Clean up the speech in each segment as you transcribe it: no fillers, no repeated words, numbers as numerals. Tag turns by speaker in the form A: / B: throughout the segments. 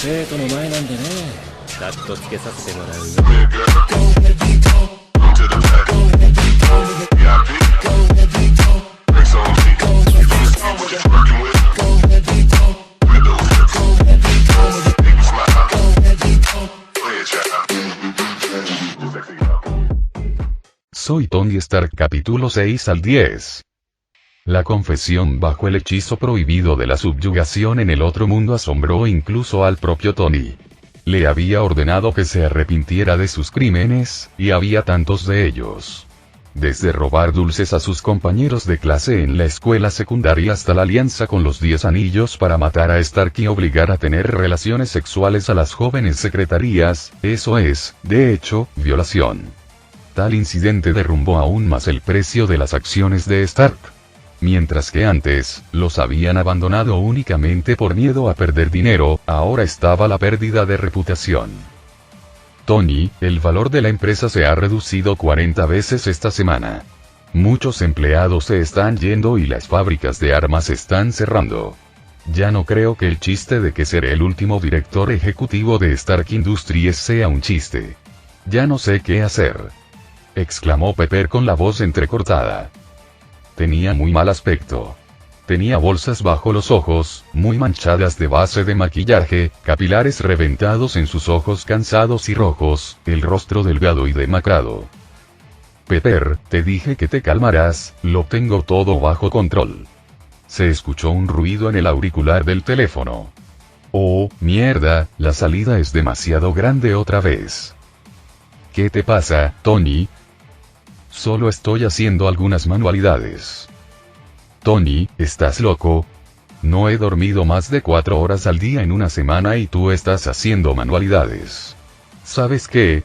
A: 生徒の前なんでね。カットつけさせてもらうよ。
B: Soy Tony Stark, capítulo 6 al 10. La confesión bajo el hechizo prohibido de la subyugación en el otro mundo asombró incluso al propio Tony. Le había ordenado que se arrepintiera de sus crímenes, y había tantos de ellos. Desde robar dulces a sus compañeros de clase en la escuela secundaria hasta la alianza con los 10 anillos para matar a Stark y obligar a tener relaciones sexuales a las jóvenes secretarias, eso es, de hecho, violación. Tal incidente derrumbó aún más el precio de las acciones de Stark. Mientras que antes, los habían abandonado únicamente por miedo a perder dinero, ahora estaba la pérdida de reputación. Tony, el valor de la empresa se ha reducido 40 veces esta semana. Muchos empleados se están yendo y las fábricas de armas están cerrando. Ya no creo que el chiste de que seré el último director ejecutivo de Stark Industries sea un chiste. Ya no sé qué hacer, exclamó Pepper con la voz entrecortada. Tenía muy mal aspecto. Tenía bolsas bajo los ojos, muy manchadas de base de maquillaje, capilares reventados en sus ojos cansados y rojos, el rostro delgado y demacrado. Pepper, te dije que te calmaras, lo tengo todo bajo control. Se escuchó un ruido en el auricular del teléfono. Oh, mierda, la salida es demasiado grande otra vez. ¿Qué te pasa, Tony? Solo estoy haciendo algunas manualidades. Tony, ¿estás loco? No he dormido más de 4 horas al día en una semana y tú estás haciendo manualidades. ¿Sabes qué?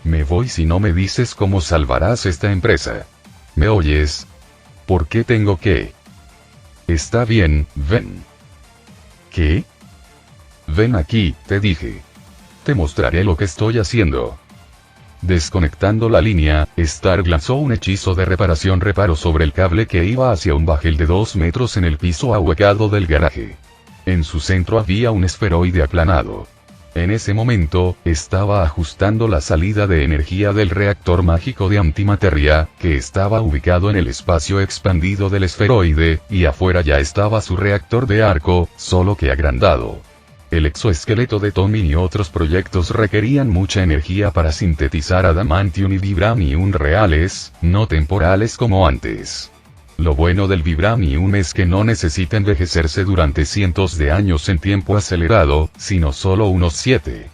B: Me voy si no me dices cómo salvarás esta empresa. ¿Me oyes? ¿Por qué tengo que? Está bien, ven. ¿Qué? Ven aquí, te dije. Te mostraré lo que estoy haciendo. Desconectando la línea, Stark lanzó un hechizo de reparo sobre el cable que iba hacia un bajel de 2 metros en el piso ahuecado del garaje. En su centro había un esferoide aplanado. En ese momento, estaba ajustando la salida de energía del reactor mágico de antimateria, que estaba ubicado en el espacio expandido del esferoide, y afuera ya estaba su reactor de arco, solo que agrandado. El exoesqueleto de Tommy y otros proyectos requerían mucha energía para sintetizar adamantium y vibranium reales, no temporales como antes. Lo bueno del vibranium es que no necesita envejecerse durante cientos de años en tiempo acelerado, sino solo unos 7.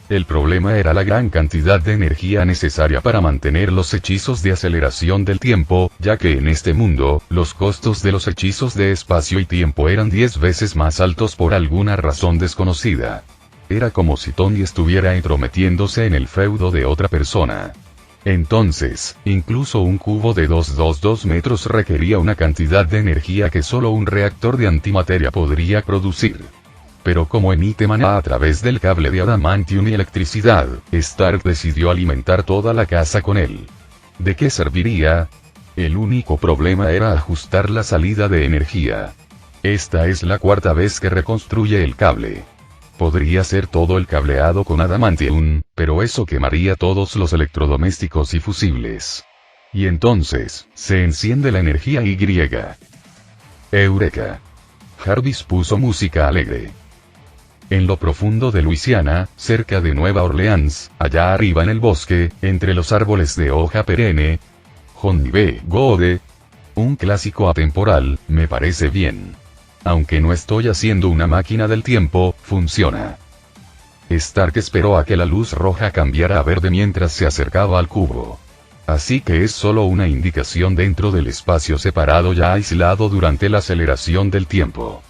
B: El problema era la gran cantidad de energía necesaria para mantener los hechizos de aceleración del tiempo, ya que en este mundo, los costos de los hechizos de espacio y tiempo eran 10 veces más altos por alguna razón desconocida. Era como si Tony estuviera entrometiéndose en el feudo de otra persona. Entonces, incluso un cubo de 2,22 metros requería una cantidad de energía que solo un reactor de antimateria podría producir. Pero como emite maná a través del cable de adamantium y electricidad, Stark decidió alimentar toda la casa con él. ¿De qué serviría? El único problema era ajustar la salida de energía. Esta es la 4ª vez que reconstruye el cable. Podría ser todo el cableado con adamantium, pero eso quemaría todos los electrodomésticos y fusibles. Y entonces, se enciende la energía Y. ¡Eureka! Jarvis puso música alegre. En lo profundo de Luisiana, cerca de Nueva Orleans, allá arriba en el bosque, entre los árboles de hoja perenne, Johnny B. Goode, un clásico atemporal, me parece bien. Aunque no estoy haciendo una máquina del tiempo, funciona. Stark esperó a que la luz roja cambiara a verde mientras se acercaba al cubo. Así que es solo una indicación dentro del espacio separado ya aislado durante la aceleración del tiempo.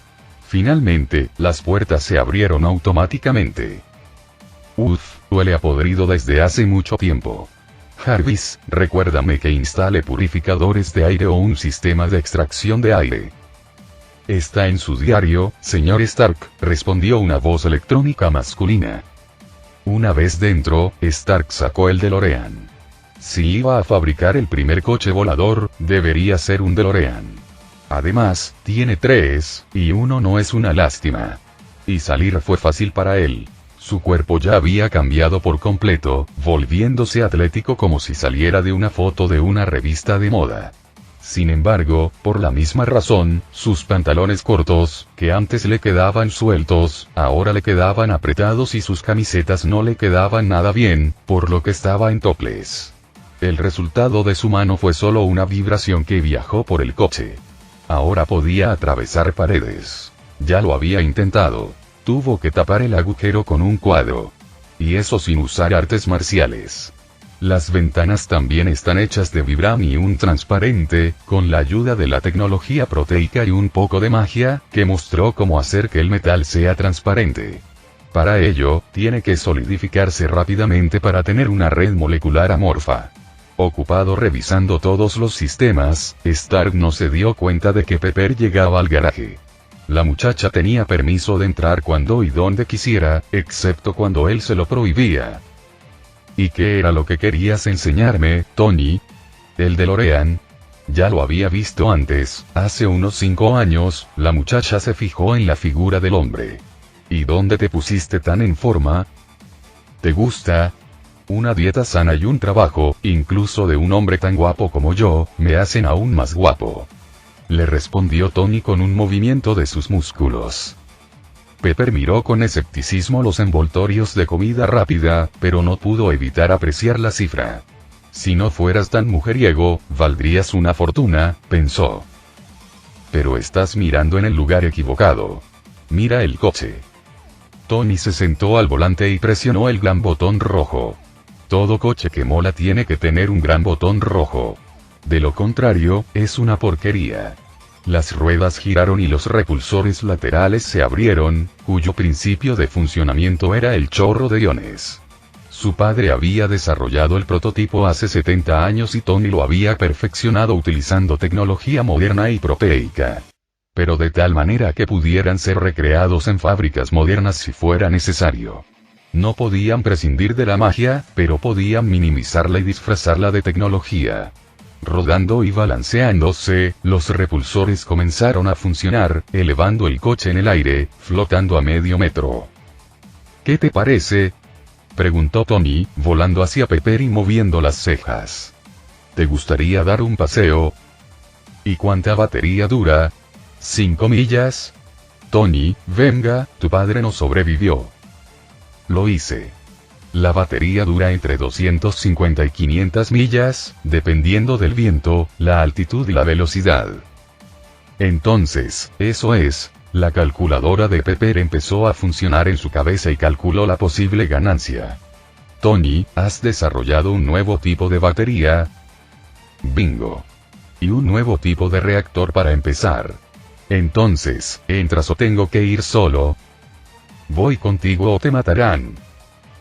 B: Finalmente, las puertas se abrieron automáticamente. Huele a podrido desde hace mucho tiempo. Jarvis, recuérdame que instale purificadores de aire o un sistema de extracción de aire. Está en su diario, señor Stark, respondió una voz electrónica masculina. Una vez dentro, Stark sacó el DeLorean. Si iba a fabricar el primer coche volador, debería ser un DeLorean. Además, tiene 3, y uno no es una lástima. Y salir fue fácil para él. Su cuerpo ya había cambiado por completo, volviéndose atlético como si saliera de una foto de una revista de moda. Sin embargo, por la misma razón, sus pantalones cortos, que antes le quedaban sueltos, ahora le quedaban apretados y sus camisetas no le quedaban nada bien, por lo que estaba en topless. El resultado de su mano fue solo una vibración que viajó por el coche. Ahora podía atravesar paredes. Ya lo había intentado. Tuvo que tapar el agujero con un cuadro. Y eso sin usar artes marciales. Las ventanas también están hechas de vibranium transparente, con la ayuda de la tecnología proteica y un poco de magia, que mostró cómo hacer que el metal sea transparente. Para ello, tiene que solidificarse rápidamente para tener una red molecular amorfa. Ocupado revisando todos los sistemas, Stark no se dio cuenta de que Pepper llegaba al garaje. La muchacha tenía permiso de entrar cuando y donde quisiera, excepto cuando él se lo prohibía. ¿Y qué era lo que querías enseñarme, Tony? El DeLorean. Ya lo había visto antes, hace unos 5 años, la muchacha se fijó en la figura del hombre. ¿Y dónde te pusiste tan en forma? ¿Te gusta? Una dieta sana y un trabajo, incluso de un hombre tan guapo como yo, me hacen aún más guapo. Le respondió Tony con un movimiento de sus músculos. Pepper miró con escepticismo los envoltorios de comida rápida, pero no pudo evitar apreciar la cifra. Si no fueras tan mujeriego, valdrías una fortuna, pensó. Pero estás mirando en el lugar equivocado. Mira el coche. Tony se sentó al volante y presionó el gran botón rojo. Todo coche que mola tiene que tener un gran botón rojo. De lo contrario, es una porquería. Las ruedas giraron y los repulsores laterales se abrieron, cuyo principio de funcionamiento era el chorro de iones. Su padre había desarrollado el prototipo hace 70 años y Tony lo había perfeccionado utilizando tecnología moderna y proteica. Pero de tal manera que pudieran ser recreados en fábricas modernas si fuera necesario. No podían prescindir de la magia, pero podían minimizarla y disfrazarla de tecnología. Rodando y balanceándose, los repulsores comenzaron a funcionar, elevando el coche en el aire, flotando a medio metro. ¿Qué te parece?, preguntó Tony, volando hacia Pepper y moviendo las cejas. ¿Te gustaría dar un paseo? ¿Y cuánta batería dura? 5 millas. Tony, venga, tu padre no sobrevivió. Lo hice. La batería dura entre 250 y 500 millas, dependiendo del viento, la altitud y la velocidad. Entonces, eso es, la calculadora de Pepper empezó a funcionar en su cabeza y calculó la posible ganancia. Tony, ¿has desarrollado un nuevo tipo de batería? Bingo. Y un nuevo tipo de reactor para empezar. Entonces, ¿entras o tengo que ir solo? Voy contigo o te matarán.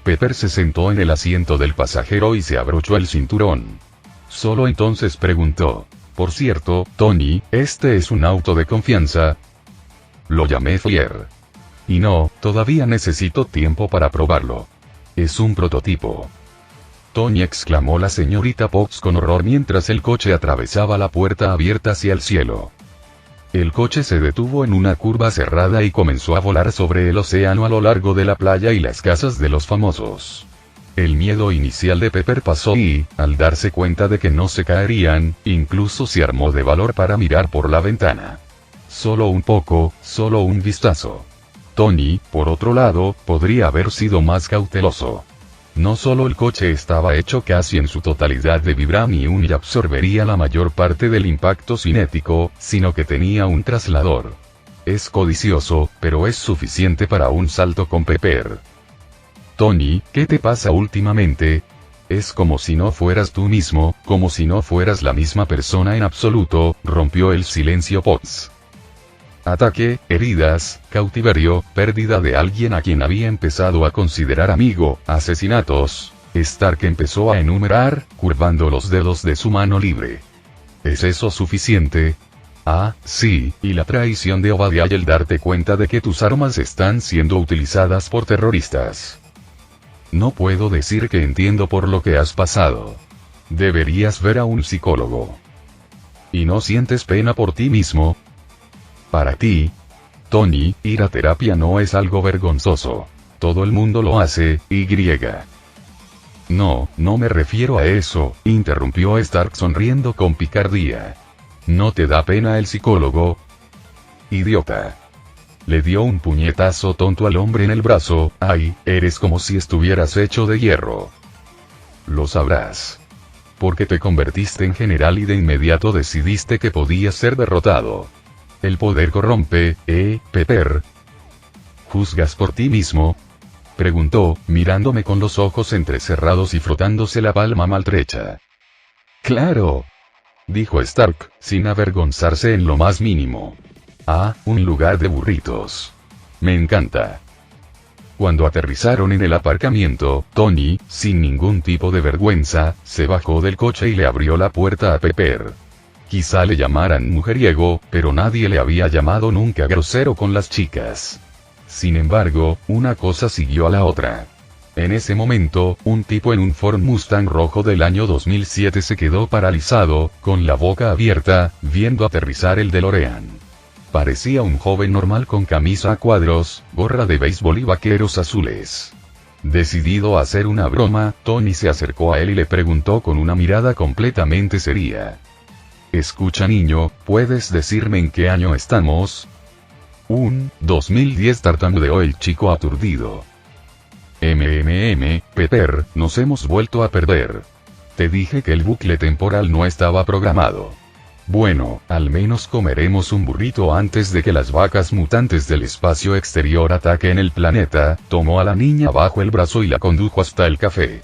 B: Pepper se sentó en el asiento del pasajero y se abrochó el cinturón. Solo entonces preguntó, por cierto, Tony, ¿este es un auto de confianza? Lo llamé Flier. Y no, todavía necesito tiempo para probarlo. Es un prototipo. Tony, exclamó la señorita Potts con horror mientras el coche atravesaba la puerta abierta hacia el cielo. El coche se detuvo en una curva cerrada y comenzó a volar sobre el océano a lo largo de la playa y las casas de los famosos. El miedo inicial de Pepper pasó y, al darse cuenta de que no se caerían, incluso se armó de valor para mirar por la ventana. Solo un poco, solo un vistazo. Tony, por otro lado, podría haber sido más cauteloso. No solo el coche estaba hecho casi en su totalidad de vibranium y absorbería la mayor parte del impacto cinético, sino que tenía un traslador. Es codicioso, pero es suficiente para un salto con Pepper. Tony, ¿qué te pasa últimamente? Es como si no fueras tú mismo, como si no fueras la misma persona en absoluto, rompió el silencio Potts. Ataque, heridas, cautiverio, pérdida de alguien a quien había empezado a considerar amigo, asesinatos. Stark empezó a enumerar, curvando los dedos de su mano libre. ¿Es eso suficiente? Ah, sí, y la traición de Obadiah y el darte cuenta de que tus armas están siendo utilizadas por terroristas. No puedo decir que entiendo por lo que has pasado. Deberías ver a un psicólogo. ¿Y no sientes pena por ti mismo? Para ti, Tony, ir a terapia no es algo vergonzoso. todo el mundo lo hace, y. No, no me refiero a eso, interrumpió Stark sonriendo con picardía. ¿No te da pena el psicólogo? Idiota. Le dio un puñetazo tonto al hombre en el brazo. Ay, eres como si estuvieras hecho de hierro. Lo sabrás. Porque te convertiste en general y de inmediato decidiste que podías ser derrotado. El poder corrompe, Pepper. ¿Juzgas por ti mismo? Preguntó, mirándome con los ojos entrecerrados y frotándose la palma maltrecha. Claro. Dijo Stark, sin avergonzarse en lo más mínimo. Ah, un lugar de burritos. Me encanta. Cuando aterrizaron en el aparcamiento, Tony, sin ningún tipo de vergüenza, se bajó del coche y le abrió la puerta a Pepper. Quizá le llamaran mujeriego, pero nadie le había llamado nunca grosero con las chicas. Sin embargo, una cosa siguió a la otra. En ese momento, un tipo en un Ford Mustang rojo del año 2007 se quedó paralizado, con la boca abierta, viendo aterrizar el DeLorean. Parecía un joven normal con camisa a cuadros, gorra de béisbol y vaqueros azules. Decidido a hacer una broma, Tony se acercó a él y le preguntó con una mirada completamente seria. Escucha niño, ¿puedes decirme en qué año estamos? 2010 tartamudeó el chico aturdido. Pepper, nos hemos vuelto a perder. Te dije que el bucle temporal no estaba programado. Bueno, al menos comeremos un burrito antes de que las vacas mutantes del espacio exterior ataquen el planeta. Tomó a la niña bajo el brazo y la condujo hasta el café.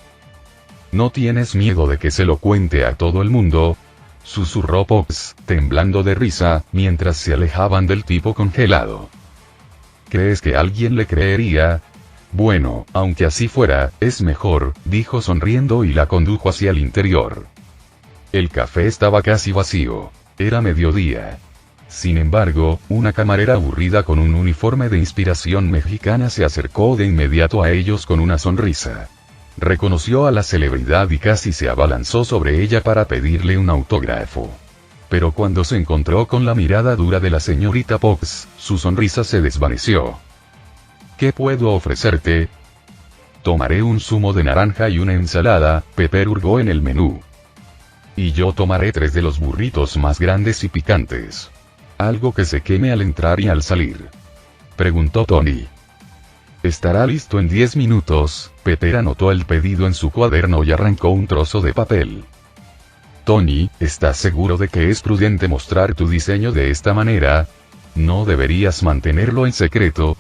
B: ¿No tienes miedo de que se lo cuente a todo el mundo? Susurró Pops, temblando de risa, mientras se alejaban del tipo congelado. ¿Crees que alguien le creería? Bueno, aunque así fuera, es mejor, dijo sonriendo y la condujo hacia el interior. El café estaba casi vacío. Era mediodía. Sin embargo, una camarera aburrida con un uniforme de inspiración mexicana se acercó de inmediato a ellos con una sonrisa. Reconoció a la celebridad y casi se abalanzó sobre ella para pedirle un autógrafo. Pero cuando se encontró con la mirada dura de la señorita Pox, su sonrisa se desvaneció. ¿Qué puedo ofrecerte? Tomaré un zumo de naranja y una ensalada, Pepper hurgó en el menú. Y yo tomaré 3 de los burritos más grandes y picantes. ¿Algo que se queme al entrar y al salir? Preguntó Tony. Estará listo en 10 minutos, Pepper anotó el pedido en su cuaderno y arrancó un trozo de papel. Tony, ¿estás seguro de que es prudente mostrar tu diseño de esta manera? ¿No deberías mantenerlo en secreto?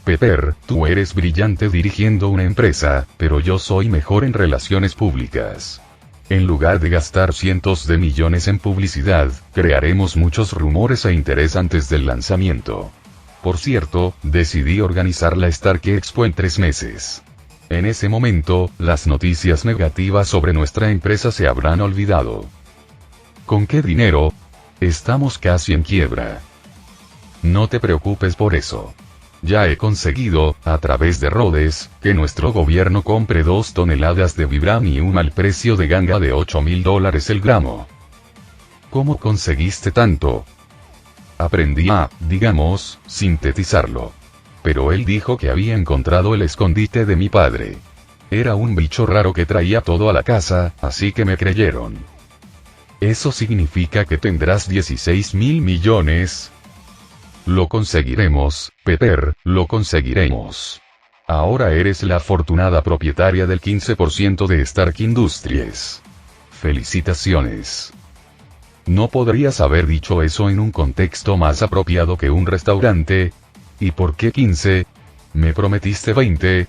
B: Pepper, tú eres brillante dirigiendo una empresa, pero yo soy mejor en relaciones públicas. En lugar de gastar cientos de millones en publicidad, crearemos muchos rumores e interés antes del lanzamiento. Por cierto, decidí organizar la Stark Expo en 3 meses. En ese momento, las noticias negativas sobre nuestra empresa se habrán olvidado. ¿Con qué dinero? Estamos casi en quiebra. No te preocupes por eso. Ya he conseguido, a través de Rhodes, que nuestro gobierno compre 2 toneladas de vibranium al precio de ganga de $8,000 el gramo. ¿Cómo conseguiste tanto? Aprendí a, digamos, sintetizarlo. Pero él dijo que había encontrado el escondite de mi padre. Era un bicho raro que traía todo a la casa, así que me creyeron. ¿Eso significa que tendrás 16,000 millones? Lo conseguiremos, Pepper, lo conseguiremos. Ahora eres la afortunada propietaria del 15% de Stark Industries. Felicitaciones. ¿No podrías haber dicho eso en un contexto más apropiado que un restaurante? ¿Y por qué 15? ¿Me prometiste 20?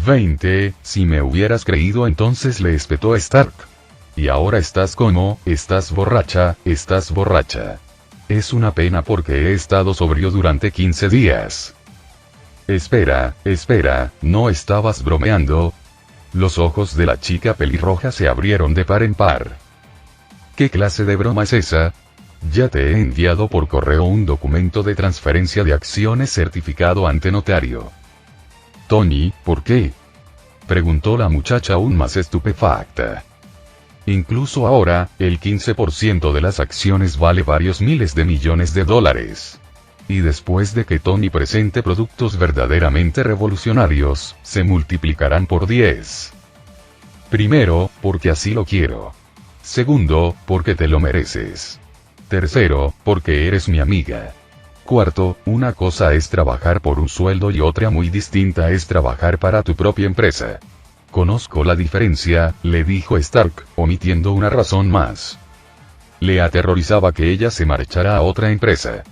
B: 20, si me hubieras creído entonces, le espetó Stark. Y ahora estás como, estás borracha, estás borracha. Es una pena porque he estado sobrio durante 15 días. Espera, ¿no estabas bromeando? Los ojos de la chica pelirroja se abrieron de par en par. ¿Qué clase de broma es esa? Ya te he enviado por correo un documento de transferencia de acciones certificado ante notario. Tony, ¿por qué? Preguntó la muchacha aún más estupefacta. Incluso ahora, el 15% de las acciones vale varios miles de millones de dólares. Y después de que Tony presente productos verdaderamente revolucionarios, se multiplicarán por 10. Primero, porque así lo quiero. Segundo, porque te lo mereces. Tercero, porque eres mi amiga. Cuarto, una cosa es trabajar por un sueldo y otra muy distinta es trabajar para tu propia empresa. Conozco la diferencia, le dijo Stark, omitiendo una razón más. Le aterrorizaba que ella se marchara a otra empresa.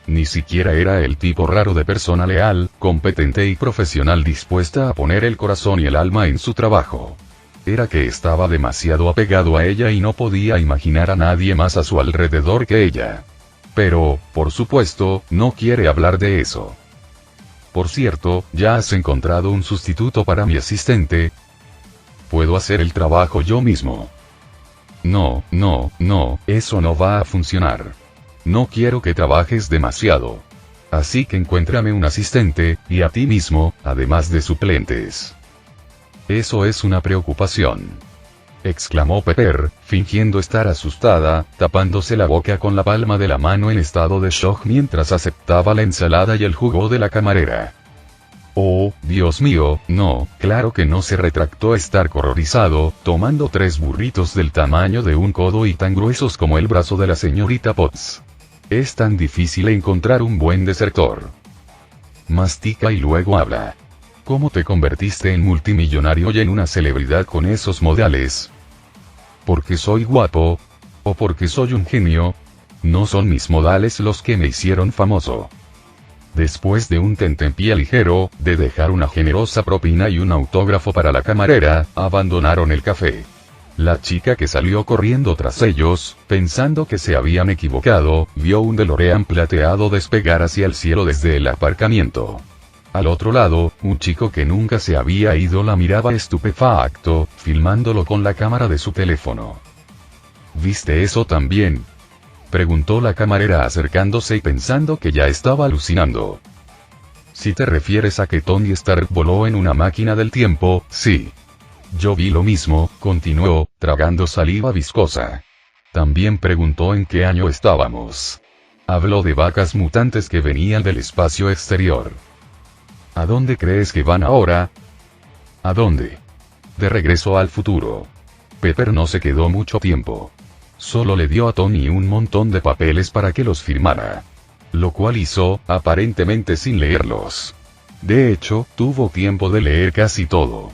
B: Ni siquiera era el tipo raro de persona leal, competente y profesional dispuesta a poner el corazón y el alma en su trabajo. Era que estaba demasiado apegado a ella y no podía imaginar a nadie más a su alrededor que ella. Pero, por supuesto, no quiere hablar de eso. Por cierto, ¿ya has encontrado un sustituto para mi asistente? Puedo hacer el trabajo yo mismo. No, eso no va a funcionar. No quiero que trabajes demasiado. Así que encuéntrame un asistente, y a ti mismo, además de suplentes. Eso es una preocupación. Exclamó Pepper, fingiendo estar asustada, tapándose la boca con la palma de la mano en estado de shock mientras aceptaba la ensalada y el jugo de la camarera. Oh, Dios mío, no, claro que no, se retractó Stark horrorizado, tomando 3 burritos del tamaño de un codo y tan gruesos como el brazo de la señorita Potts. Es tan difícil encontrar un buen desertor. Mastica y luego habla. ¿Cómo te convertiste en multimillonario y en una celebridad con esos modales? ¿Porque soy guapo? ¿O porque soy un genio? No son mis modales los que me hicieron famoso. Después de un tentempié ligero, de dejar una generosa propina y un autógrafo para la camarera, abandonaron el café. La chica que salió corriendo tras ellos, pensando que se habían equivocado, vio un DeLorean plateado despegar hacia el cielo desde el aparcamiento. Al otro lado, un chico que nunca se había ido la miraba estupefacto, filmándolo con la cámara de su teléfono. ¿Viste eso también?, preguntó la camarera acercándose y pensando que ya estaba alucinando. Si te refieres a que Tony Stark voló en una máquina del tiempo, sí. Yo vi lo mismo, continuó, tragando saliva viscosa. También preguntó en qué año estábamos. Habló de vacas mutantes que venían del espacio exterior. ¿A dónde crees que van ahora? ¿A dónde? De regreso al futuro. Pepper no se quedó mucho tiempo. Solo le dio a Tony un montón de papeles para que los firmara. Lo cual hizo, aparentemente sin leerlos. De hecho, tuvo tiempo de leer casi todo.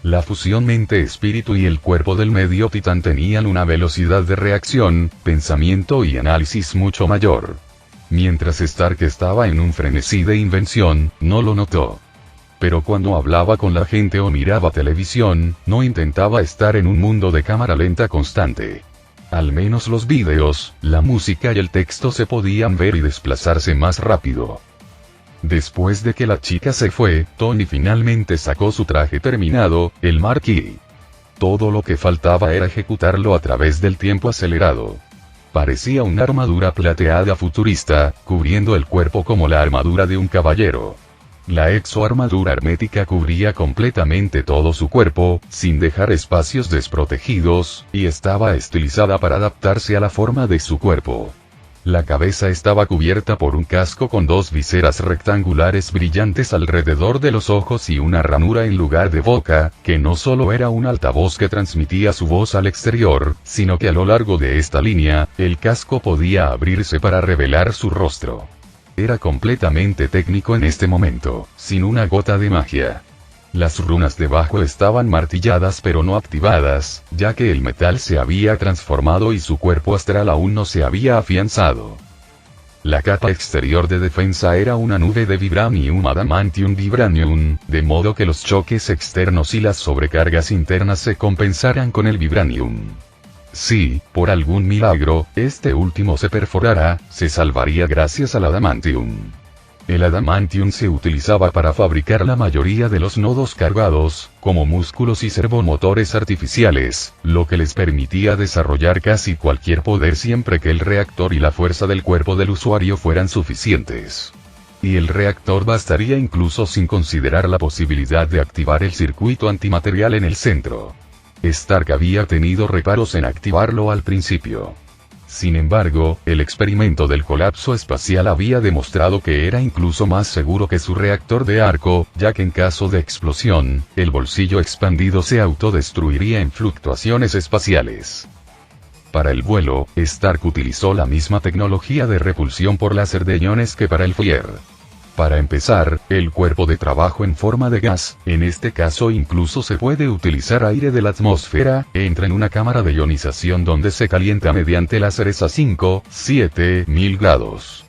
B: La fusión mente-espíritu y el cuerpo del medio titán tenían una velocidad de reacción, pensamiento y análisis mucho mayor. Mientras Stark estaba en un frenesí de invención, no lo notó. Pero cuando hablaba con la gente o miraba televisión, no intentaba estar en un mundo de cámara lenta constante. Al menos los vídeos, la música y el texto se podían ver y desplazarse más rápido. Después de que la chica se fue, Tony finalmente sacó su traje terminado, el Marquis. Todo lo que faltaba era ejecutarlo a través del tiempo acelerado. Parecía una armadura plateada futurista, cubriendo el cuerpo como la armadura de un caballero. La exoarmadura hermética cubría completamente todo su cuerpo, sin dejar espacios desprotegidos, y estaba estilizada para adaptarse a la forma de su cuerpo. La cabeza estaba cubierta por un casco con 2 viseras rectangulares brillantes alrededor de los ojos y una ranura en lugar de boca, que no solo era un altavoz que transmitía su voz al exterior, sino que a lo largo de esta línea, el casco podía abrirse para revelar su rostro. Era completamente técnico en este momento, sin una gota de magia. Las runas debajo estaban martilladas pero no activadas, ya que el metal se había transformado y su cuerpo astral aún no se había afianzado. La capa exterior de defensa era una nube de adamantium vibranium, de modo que los choques externos y las sobrecargas internas se compensaran con el vibranium. Si, por algún milagro, este último se perforara, se salvaría gracias al adamantium. El adamantium se utilizaba para fabricar la mayoría de los nodos cargados, como músculos y servomotores artificiales, lo que les permitía desarrollar casi cualquier poder siempre que el reactor y la fuerza del cuerpo del usuario fueran suficientes. Y el reactor bastaría incluso sin considerar la posibilidad de activar el circuito antimaterial en el centro. Stark había tenido reparos en activarlo al principio. Sin embargo, el experimento del colapso espacial había demostrado que era incluso más seguro que su reactor de arco, ya que en caso de explosión, el bolsillo expandido se autodestruiría en fluctuaciones espaciales. Para el vuelo, Stark utilizó la misma tecnología de repulsión por láser de iones que para el FLIR. Para empezar, el cuerpo de trabajo en forma de gas, en este caso incluso se puede utilizar aire de la atmósfera, entra en una cámara de ionización donde se calienta mediante láseres a 5.000–7.000 grados.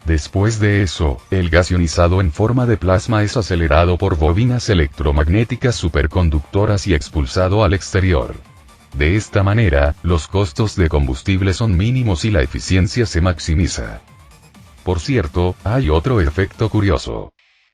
B: Después de eso, el gas ionizado en forma de plasma es acelerado por bobinas electromagnéticas superconductoras y expulsado al exterior. De esta manera, los costos de combustible son mínimos y la eficiencia se maximiza. Por cierto, hay otro efecto curioso.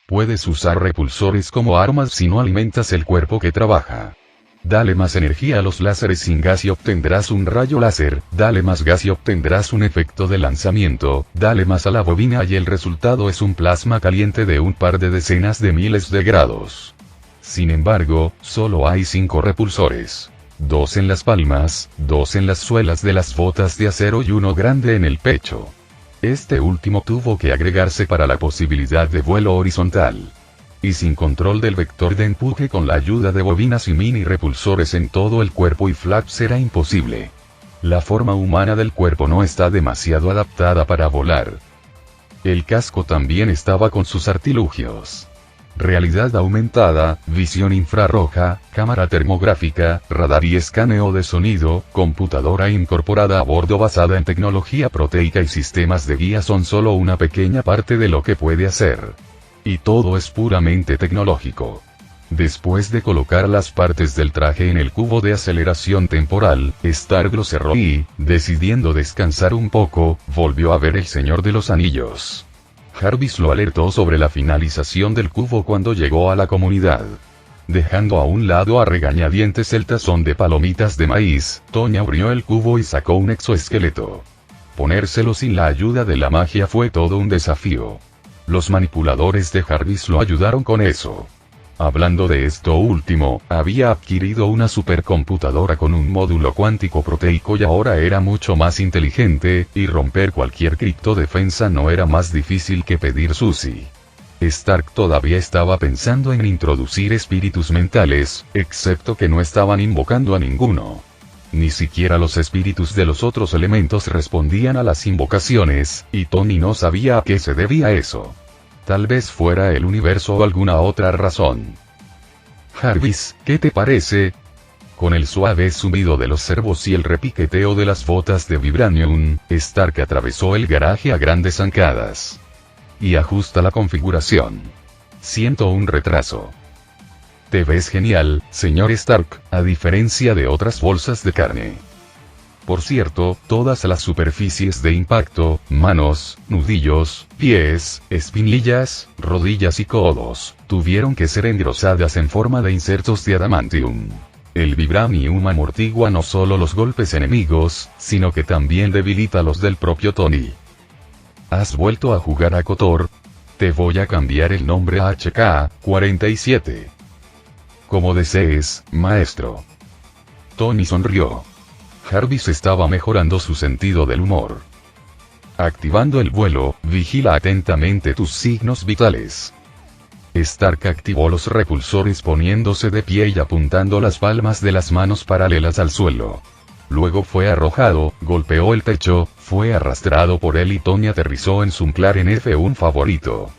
B: Puedes usar repulsores como armas si no alimentas el cuerpo que trabaja. Dale más energía a los láseres sin gas y obtendrás un rayo láser, dale más gas y obtendrás un efecto de lanzamiento, dale más a la bobina y el resultado es un plasma caliente de un par de decenas de miles de grados. Sin embargo, solo hay 5 repulsores. 2 en las palmas, 2 en las suelas de las botas de acero y uno grande en el pecho. Este último tuvo que agregarse para la posibilidad de vuelo horizontal. Y sin control del vector de empuje con la ayuda de bobinas y mini repulsores en todo el cuerpo y flaps era imposible. La forma humana del cuerpo no está demasiado adaptada para volar. El casco también estaba con sus artilugios. Realidad aumentada, visión infrarroja, cámara termográfica, radar y escaneo de sonido, computadora incorporada a bordo basada en tecnología proteica y sistemas de guía son solo una pequeña parte de lo que puede hacer. Y todo es puramente tecnológico. Después de colocar las partes del traje en el cubo de aceleración temporal, Stark lo cerró y, decidiendo descansar un poco, volvió a ver El Señor de los Anillos. Jarvis lo alertó sobre la finalización del cubo cuando llegó a la comunidad. Dejando a un lado a regañadientes el tazón de palomitas de maíz, Tony abrió el cubo y sacó un exoesqueleto. Ponérselo sin la ayuda de la magia fue todo un desafío. Los manipuladores de Jarvis lo ayudaron con eso. Hablando de esto último, había adquirido una supercomputadora con un módulo cuántico proteico y ahora era mucho más inteligente, y romper cualquier criptodefensa no era más difícil que pedir sushi. Stark todavía estaba pensando en introducir espíritus mentales, excepto que no estaban invocando a ninguno. Ni siquiera los espíritus de los otros elementos respondían a las invocaciones, y Tony no sabía a qué se debía eso. Tal vez fuera el universo o alguna otra razón. Jarvis, ¿qué te parece? Con el suave zumbido de los servos y el repiqueteo de las botas de vibranium, Stark atravesó el garaje a grandes zancadas. Y ajusta la configuración. Siento un retraso. Te ves genial, señor Stark, a diferencia de otras bolsas de carne. Por cierto, todas las superficies de impacto, manos, nudillos, pies, espinillas, rodillas y codos, tuvieron que ser engrosadas en forma de insertos de adamantium. El vibranium amortigua no solo los golpes enemigos, sino que también debilita los del propio Tony. ¿Has vuelto a jugar a KOTOR? Te voy a cambiar el nombre a HK-47. Como desees, maestro. Tony sonrió. Jarvis estaba mejorando su sentido del humor. Activando el vuelo, vigila atentamente tus signos vitales. Stark activó los repulsores poniéndose de pie y apuntando las palmas de las manos paralelas al suelo. Luego fue arrojado, golpeó el techo, fue arrastrado por él y Tony aterrizó en su McLaren F1 favorito.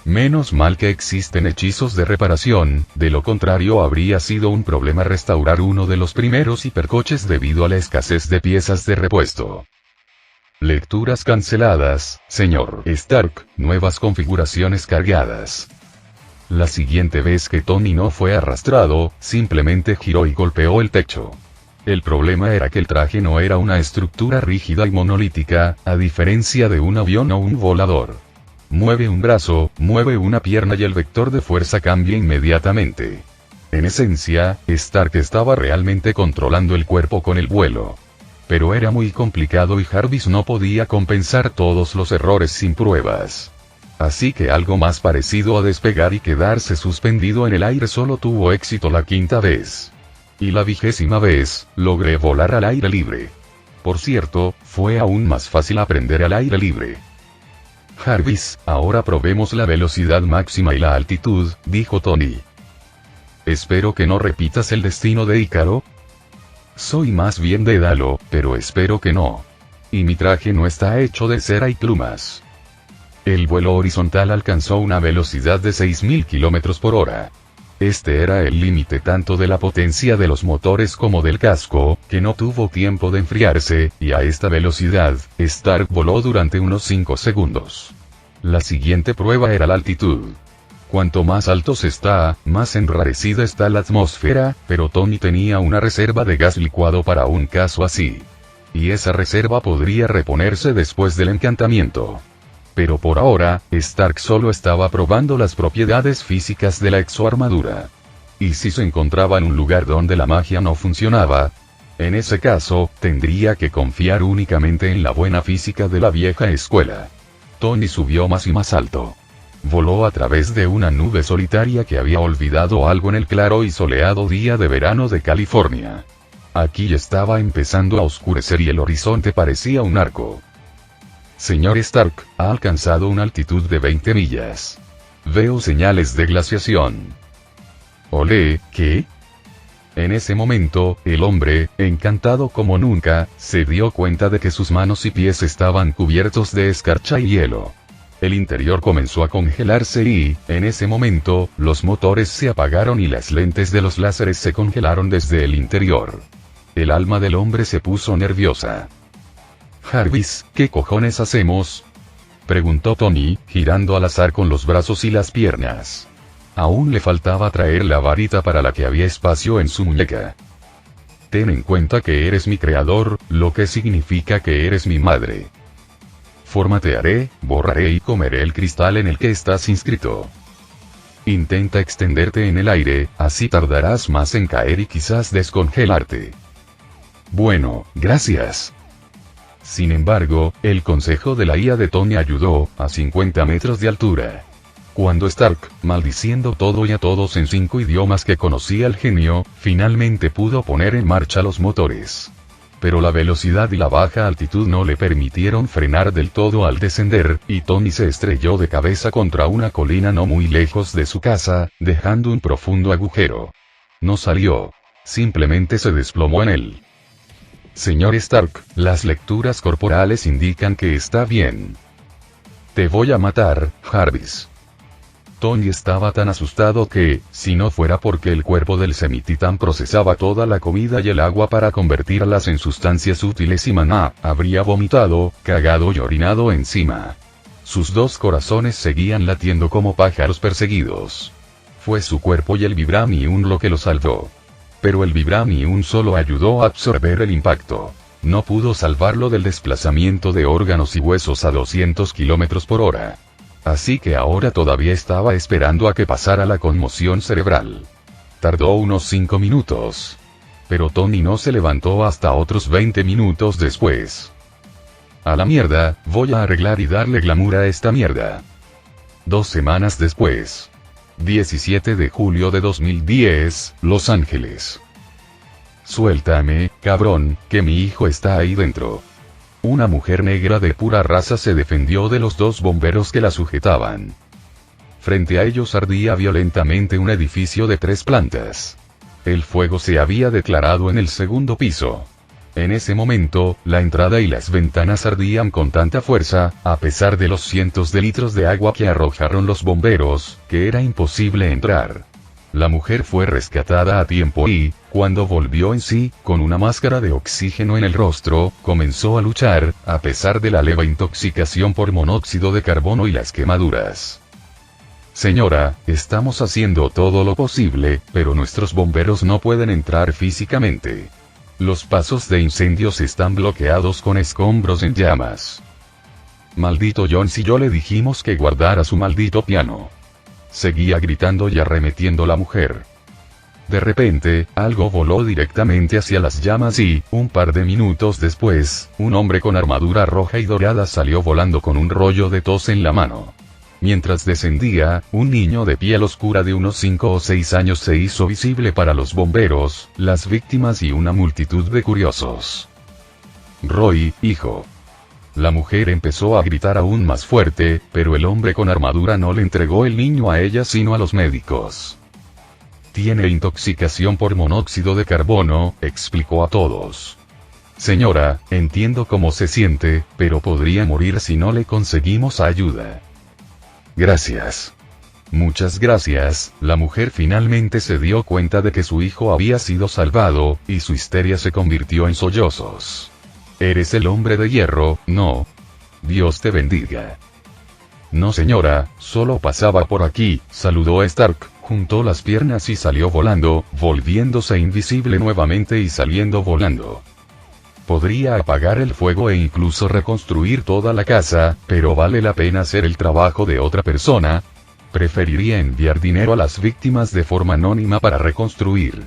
B: Menos mal que existen hechizos de reparación, de lo contrario habría sido un problema restaurar uno de los primeros hipercoches debido a la escasez de piezas de repuesto. Lecturas canceladas, señor Stark, nuevas configuraciones cargadas. La siguiente vez que Tony no fue arrastrado, simplemente giró y golpeó el techo. El problema era que el traje no era una estructura rígida y monolítica, a diferencia de un avión o un volador. Mueve un brazo, mueve una pierna y el vector de fuerza cambia inmediatamente. En esencia, Stark estaba realmente controlando el cuerpo con el vuelo. Pero era muy complicado y Jarvis no podía compensar todos los errores sin pruebas. Así que algo más parecido a despegar y quedarse suspendido en el aire solo tuvo éxito la 5ª vez. Y la 20ª vez, logré volar al aire libre. Por cierto, fue aún más fácil aprender al aire libre. Jarvis, ahora probemos la velocidad máxima y la altitud, dijo Tony. Espero que no repitas el destino de Ícaro. Soy más bien de Dalo, pero espero que no. Y mi traje no está hecho de cera y plumas. El vuelo horizontal alcanzó una velocidad de 6.000 km por hora. Este era el límite tanto de la potencia de los motores como del casco, que no tuvo tiempo de enfriarse, y a esta velocidad, Stark voló durante unos 5 segundos. La siguiente prueba era la altitud. Cuanto más alto se está, más enrarecida está la atmósfera, pero Tony tenía una reserva de gas licuado para un caso así. Y esa reserva podría reponerse después del encantamiento. Pero por ahora, Stark solo estaba probando las propiedades físicas de la exoarmadura. ¿Y si se encontraba en un lugar donde la magia no funcionaba? En ese caso, tendría que confiar únicamente en la buena física de la vieja escuela. Tony subió más y más alto. Voló a través de una nube solitaria que había olvidado algo en el claro y soleado día de verano de California. Aquí estaba empezando a oscurecer y el horizonte parecía un arco. Señor Stark, ha alcanzado una altitud de 20 millas. Veo señales de glaciación. Olé, ¿qué? En ese momento, el hombre, encantado como nunca, se dio cuenta de que sus manos y pies estaban cubiertos de escarcha y hielo. El interior comenzó a congelarse y, en ese momento, los motores se apagaron y las lentes de los láseres se congelaron desde el interior. El alma del hombre se puso nerviosa. Jarvis, ¿qué cojones hacemos? Preguntó Tony, girando al azar con los brazos y las piernas. Aún le faltaba traer la varita para la que había espacio en su muñeca. Ten en cuenta que eres mi creador, lo que significa que eres mi madre. Formatearé, borraré y comeré el cristal en el que estás inscrito. Intenta extenderte en el aire, así tardarás más en caer y quizás descongelarte. Bueno, gracias. Sin embargo, el consejo de la IA de Tony ayudó, a 50 metros de altura. Cuando Stark, maldiciendo todo y a todos en 5 idiomas que conocía el genio, finalmente pudo poner en marcha los motores. Pero la velocidad y la baja altitud no le permitieron frenar del todo al descender, y Tony se estrelló de cabeza contra una colina no muy lejos de su casa, dejando un profundo agujero. No salió. Simplemente se desplomó en él. Señor Stark, las lecturas corporales indican que está bien. Te voy a matar, Jarvis. Tony estaba tan asustado que, si no fuera porque el cuerpo del semititán procesaba toda la comida y el agua para convertirlas en sustancias útiles y maná, habría vomitado, cagado y orinado encima. Sus 2 corazones seguían latiendo como pájaros perseguidos. Fue su cuerpo y el Vibranium lo que lo salvó. Pero el Vibranium solo ayudó a absorber el impacto. No pudo salvarlo del desplazamiento de órganos y huesos a 200 km por hora. Así que ahora todavía estaba esperando a que pasara la conmoción cerebral. Tardó unos 5 minutos. Pero Tony no se levantó hasta otros 20 minutos después. A la mierda, voy a arreglar y darle glamour a esta mierda. 2 semanas después. 17 de julio de 2010, Los Ángeles. Suéltame, cabrón, que mi hijo está ahí dentro. Una mujer negra de pura raza se defendió de los 2 bomberos que la sujetaban. Frente a ellos ardía violentamente un edificio de 3 plantas. El fuego se había declarado en el 2º piso. En ese momento, la entrada y las ventanas ardían con tanta fuerza, a pesar de los cientos de litros de agua que arrojaron los bomberos, que era imposible entrar. La mujer fue rescatada a tiempo y, cuando volvió en sí, con una máscara de oxígeno en el rostro, comenzó a luchar, a pesar de la leve intoxicación por monóxido de carbono y las quemaduras. Señora, estamos haciendo todo lo posible, pero nuestros bomberos no pueden entrar físicamente. Los pasos de incendios están bloqueados con escombros en llamas. Maldito Jones y yo le dijimos que guardara su maldito piano. Seguía gritando y arremetiendo la mujer. De repente, algo voló directamente hacia las llamas y, un par de minutos después, un hombre con armadura roja y dorada salió volando con un rollo de tos en la mano. Mientras descendía, un niño de piel oscura de unos 5 o 6 años se hizo visible para los bomberos, las víctimas y una multitud de curiosos. Roy, hijo. La mujer empezó a gritar aún más fuerte, pero el hombre con armadura no le entregó el niño a ella sino a los médicos. Tiene intoxicación por monóxido de carbono, explicó a todos. Señora, entiendo cómo se siente, pero podría morir si no le conseguimos ayuda. Gracias. Muchas gracias. La mujer finalmente se dio cuenta de que su hijo había sido salvado, y su histeria se convirtió en sollozos. Eres el hombre de hierro, ¿no? Dios te bendiga. No señora, solo pasaba por aquí, saludó Stark, juntó las piernas y salió volando, volviéndose invisible nuevamente y saliendo volando. Podría apagar el fuego e incluso reconstruir toda la casa, pero ¿vale la pena hacer el trabajo de otra persona? Preferiría enviar dinero a las víctimas de forma anónima para reconstruir.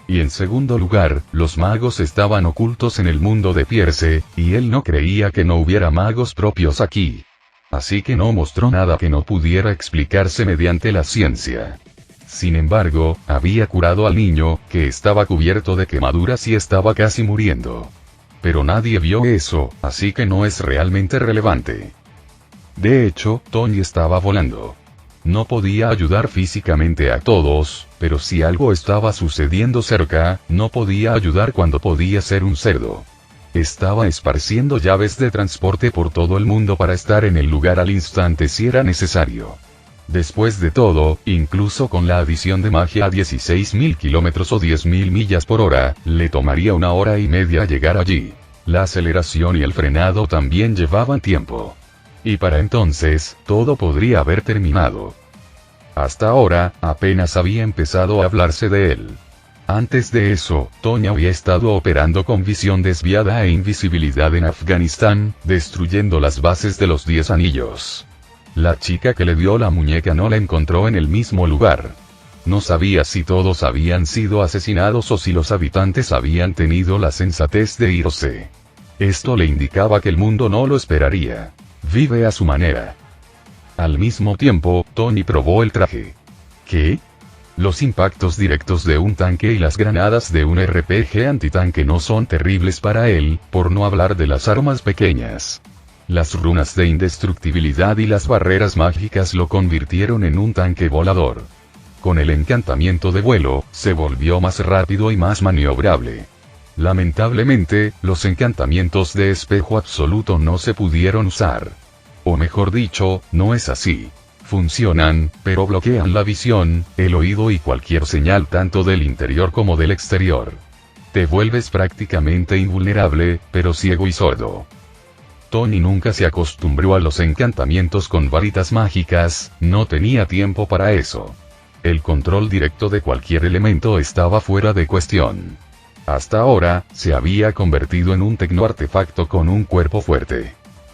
B: Y en segundo lugar, los magos estaban ocultos en el mundo de Pierce, y él no creía que no hubiera magos propios aquí. Así que no mostró nada que no pudiera explicarse mediante la ciencia. Sin embargo, había curado al niño, que estaba cubierto de quemaduras y estaba casi muriendo. Pero nadie vio eso, así que no es realmente relevante. De hecho, Tony estaba volando. No podía ayudar físicamente a todos, pero si algo estaba sucediendo cerca, no podía ayudar cuando podía ser un cerdo. Estaba esparciendo llaves de transporte por todo el mundo para estar en el lugar al instante si era necesario. Después de todo, incluso con la adición de magia a 16.000 kilómetros o 10.000 millas por hora, le tomaría 1 hora y media llegar allí. La aceleración y el frenado también llevaban tiempo. Y para entonces, todo podría haber terminado. Hasta ahora, apenas había empezado a hablarse de él. Antes de eso, Tony había estado operando con visión desviada e invisibilidad en Afganistán, destruyendo las bases de los 10 anillos. La chica que le dio la muñeca no la encontró en el mismo lugar. No sabía si todos habían sido asesinados o si los habitantes habían tenido la sensatez de irse. Esto le indicaba que el mundo no lo esperaría. Vive a su manera. Al mismo tiempo, Tony probó el traje. ¿Qué? Los impactos directos de un tanque y las granadas de un RPG antitanque no son terribles para él, por no hablar de las armas pequeñas. Las runas de indestructibilidad y las barreras mágicas lo convirtieron en un tanque volador. Con el encantamiento de vuelo, se volvió más rápido y más maniobrable. Lamentablemente, los encantamientos de espejo absoluto no se pudieron usar. O mejor dicho, no es así. Funcionan, pero bloquean la visión, el oído y cualquier señal tanto del interior como del exterior. Te vuelves prácticamente invulnerable, pero ciego y sordo. Tony nunca se acostumbró a los encantamientos con varitas mágicas, no tenía tiempo para eso. El control directo de cualquier elemento estaba fuera de cuestión. Hasta ahora, se había convertido en un tecnoartefacto con un cuerpo fuerte.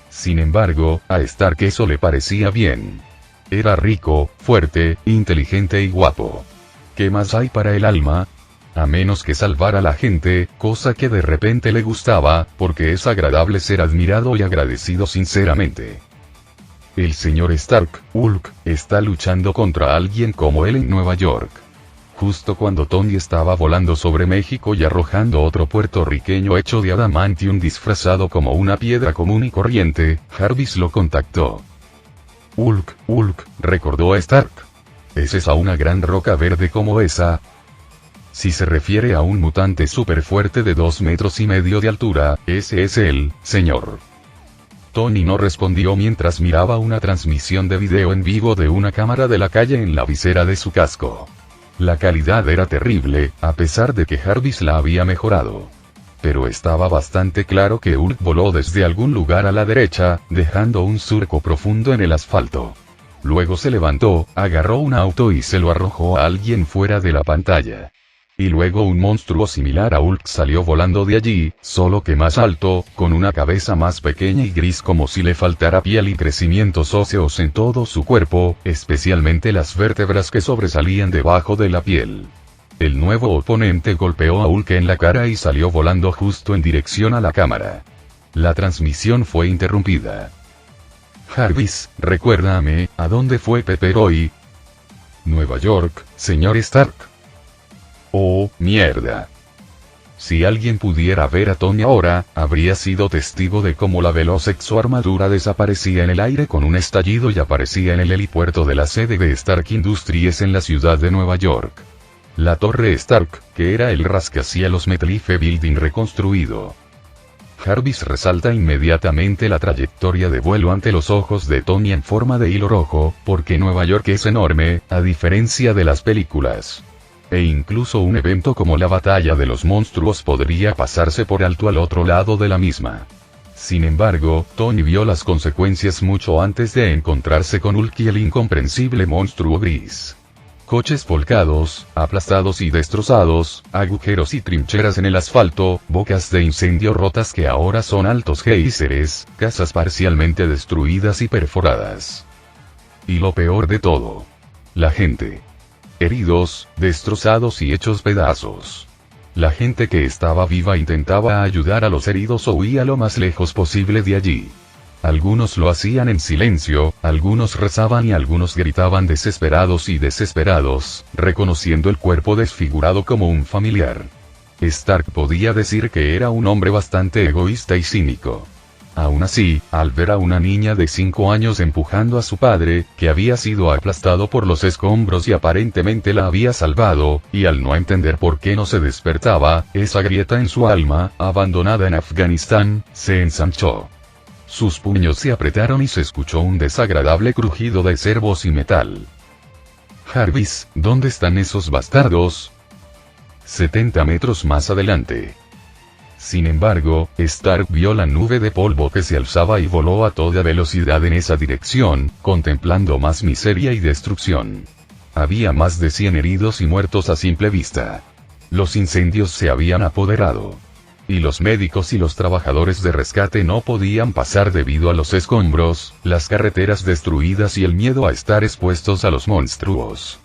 B: Sin embargo, a Stark eso le parecía bien. Era rico, fuerte, inteligente y guapo. ¿Qué más hay para el alma? A menos que salvar a la gente, cosa que de repente le gustaba, porque es agradable ser admirado y agradecido sinceramente. El señor Stark, Hulk, está luchando contra alguien como él en Nueva York. Justo cuando Tony estaba volando sobre México y arrojando otro puertorriqueño hecho de adamantium disfrazado como una piedra común y corriente, Jarvis lo contactó. Hulk, recordó a Stark. ¿Es esa una gran roca verde como esa? Si se refiere a un mutante súper fuerte de 2,5 metros de altura, ese es él, señor. Tony no respondió mientras miraba una transmisión de video en vivo de una cámara de la calle en la visera de su casco. La calidad era terrible, a pesar de que Jarvis la había mejorado. Pero estaba bastante claro que Hulk voló desde algún lugar a la derecha, dejando un surco profundo en el asfalto. Luego se levantó, agarró un auto y se lo arrojó a alguien fuera de la pantalla. Y luego un monstruo similar a Hulk salió volando de allí, solo que más alto, con una cabeza más pequeña y gris como si le faltara piel y crecimientos óseos en todo su cuerpo, especialmente las vértebras que sobresalían debajo de la piel. El nuevo oponente golpeó a Hulk en la cara y salió volando justo en dirección a la cámara. La transmisión fue interrumpida. Jarvis, recuérdame, ¿a dónde fue Pepperoni? Nueva York, señor Stark. Oh, mierda. Si alguien pudiera ver a Tony ahora, habría sido testigo de cómo la veloz exoarmadura desaparecía en el aire con un estallido y aparecía en el helipuerto de la sede de Stark Industries en la ciudad de Nueva York. La torre Stark, que era el rascacielos Metlife Building reconstruido. Jarvis resalta inmediatamente la trayectoria de vuelo ante los ojos de Tony en forma de hilo rojo, porque Nueva York es enorme, a diferencia de las películas. E incluso un evento como la batalla de los monstruos podría pasarse por alto al otro lado de la misma. Sin embargo, Tony vio las consecuencias mucho antes de encontrarse con Hulk y el incomprensible monstruo gris. Coches volcados, aplastados y destrozados, agujeros y trincheras en el asfalto, bocas de incendio rotas que ahora son altos géiseres, casas parcialmente destruidas y perforadas. Y lo peor de todo. La gente. Heridos, destrozados y hechos pedazos. La gente que estaba viva intentaba ayudar a los heridos o huía lo más lejos posible de allí. Algunos lo hacían en silencio, algunos rezaban y algunos gritaban desesperados, reconociendo el cuerpo desfigurado como un familiar. Stark podía decir que era un hombre bastante egoísta y cínico. Aún así, al ver a una niña de 5 años empujando a su padre, que había sido aplastado por los escombros y aparentemente la había salvado, y al no entender por qué no se despertaba, esa grieta en su alma, abandonada en Afganistán, se ensanchó. Sus puños se apretaron y se escuchó un desagradable crujido de cerbos y metal. Jarvis, ¿dónde están esos bastardos? 70 metros más adelante. Sin embargo, Stark vio la nube de polvo que se alzaba y voló a toda velocidad en esa dirección, contemplando más miseria y destrucción. Había más de 100 heridos y muertos a simple vista. Los incendios se habían apoderado. Y los médicos y los trabajadores de rescate no podían pasar debido a los escombros, las carreteras destruidas y el miedo a estar expuestos a los monstruos.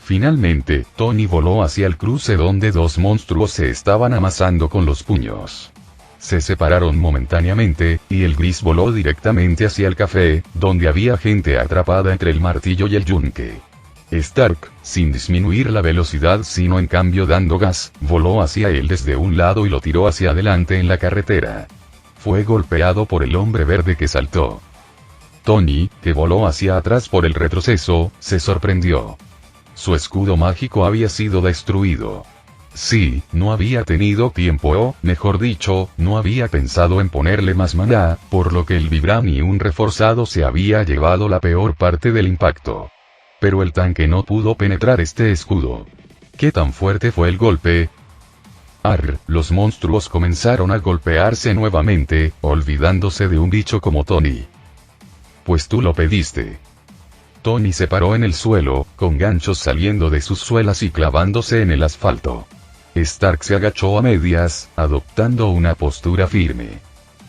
B: Finalmente, Tony voló hacia el cruce donde dos monstruos se estaban amasando con los puños. Se separaron momentáneamente, y el gris voló directamente hacia el café, donde había gente atrapada entre el martillo y el yunque. Stark, sin disminuir la velocidad sino en cambio dando gas, voló hacia él desde un lado y lo tiró hacia adelante en la carretera. Fue golpeado por el hombre verde que saltó. Tony, que voló hacia atrás por el retroceso, se sorprendió. Su escudo mágico había sido destruido. Sí, no había tenido tiempo o, mejor dicho, no había pensado en ponerle más maná, por lo que el vibranium reforzado se había llevado la peor parte del impacto. Pero el tanque no pudo penetrar este escudo. ¿Qué tan fuerte fue el golpe? Los monstruos comenzaron a golpearse nuevamente, olvidándose de un bicho como Tony. Pues tú lo pediste. Tony se paró en el suelo, con ganchos saliendo de sus suelas y clavándose en el asfalto. Stark se agachó a medias, adoptando una postura firme.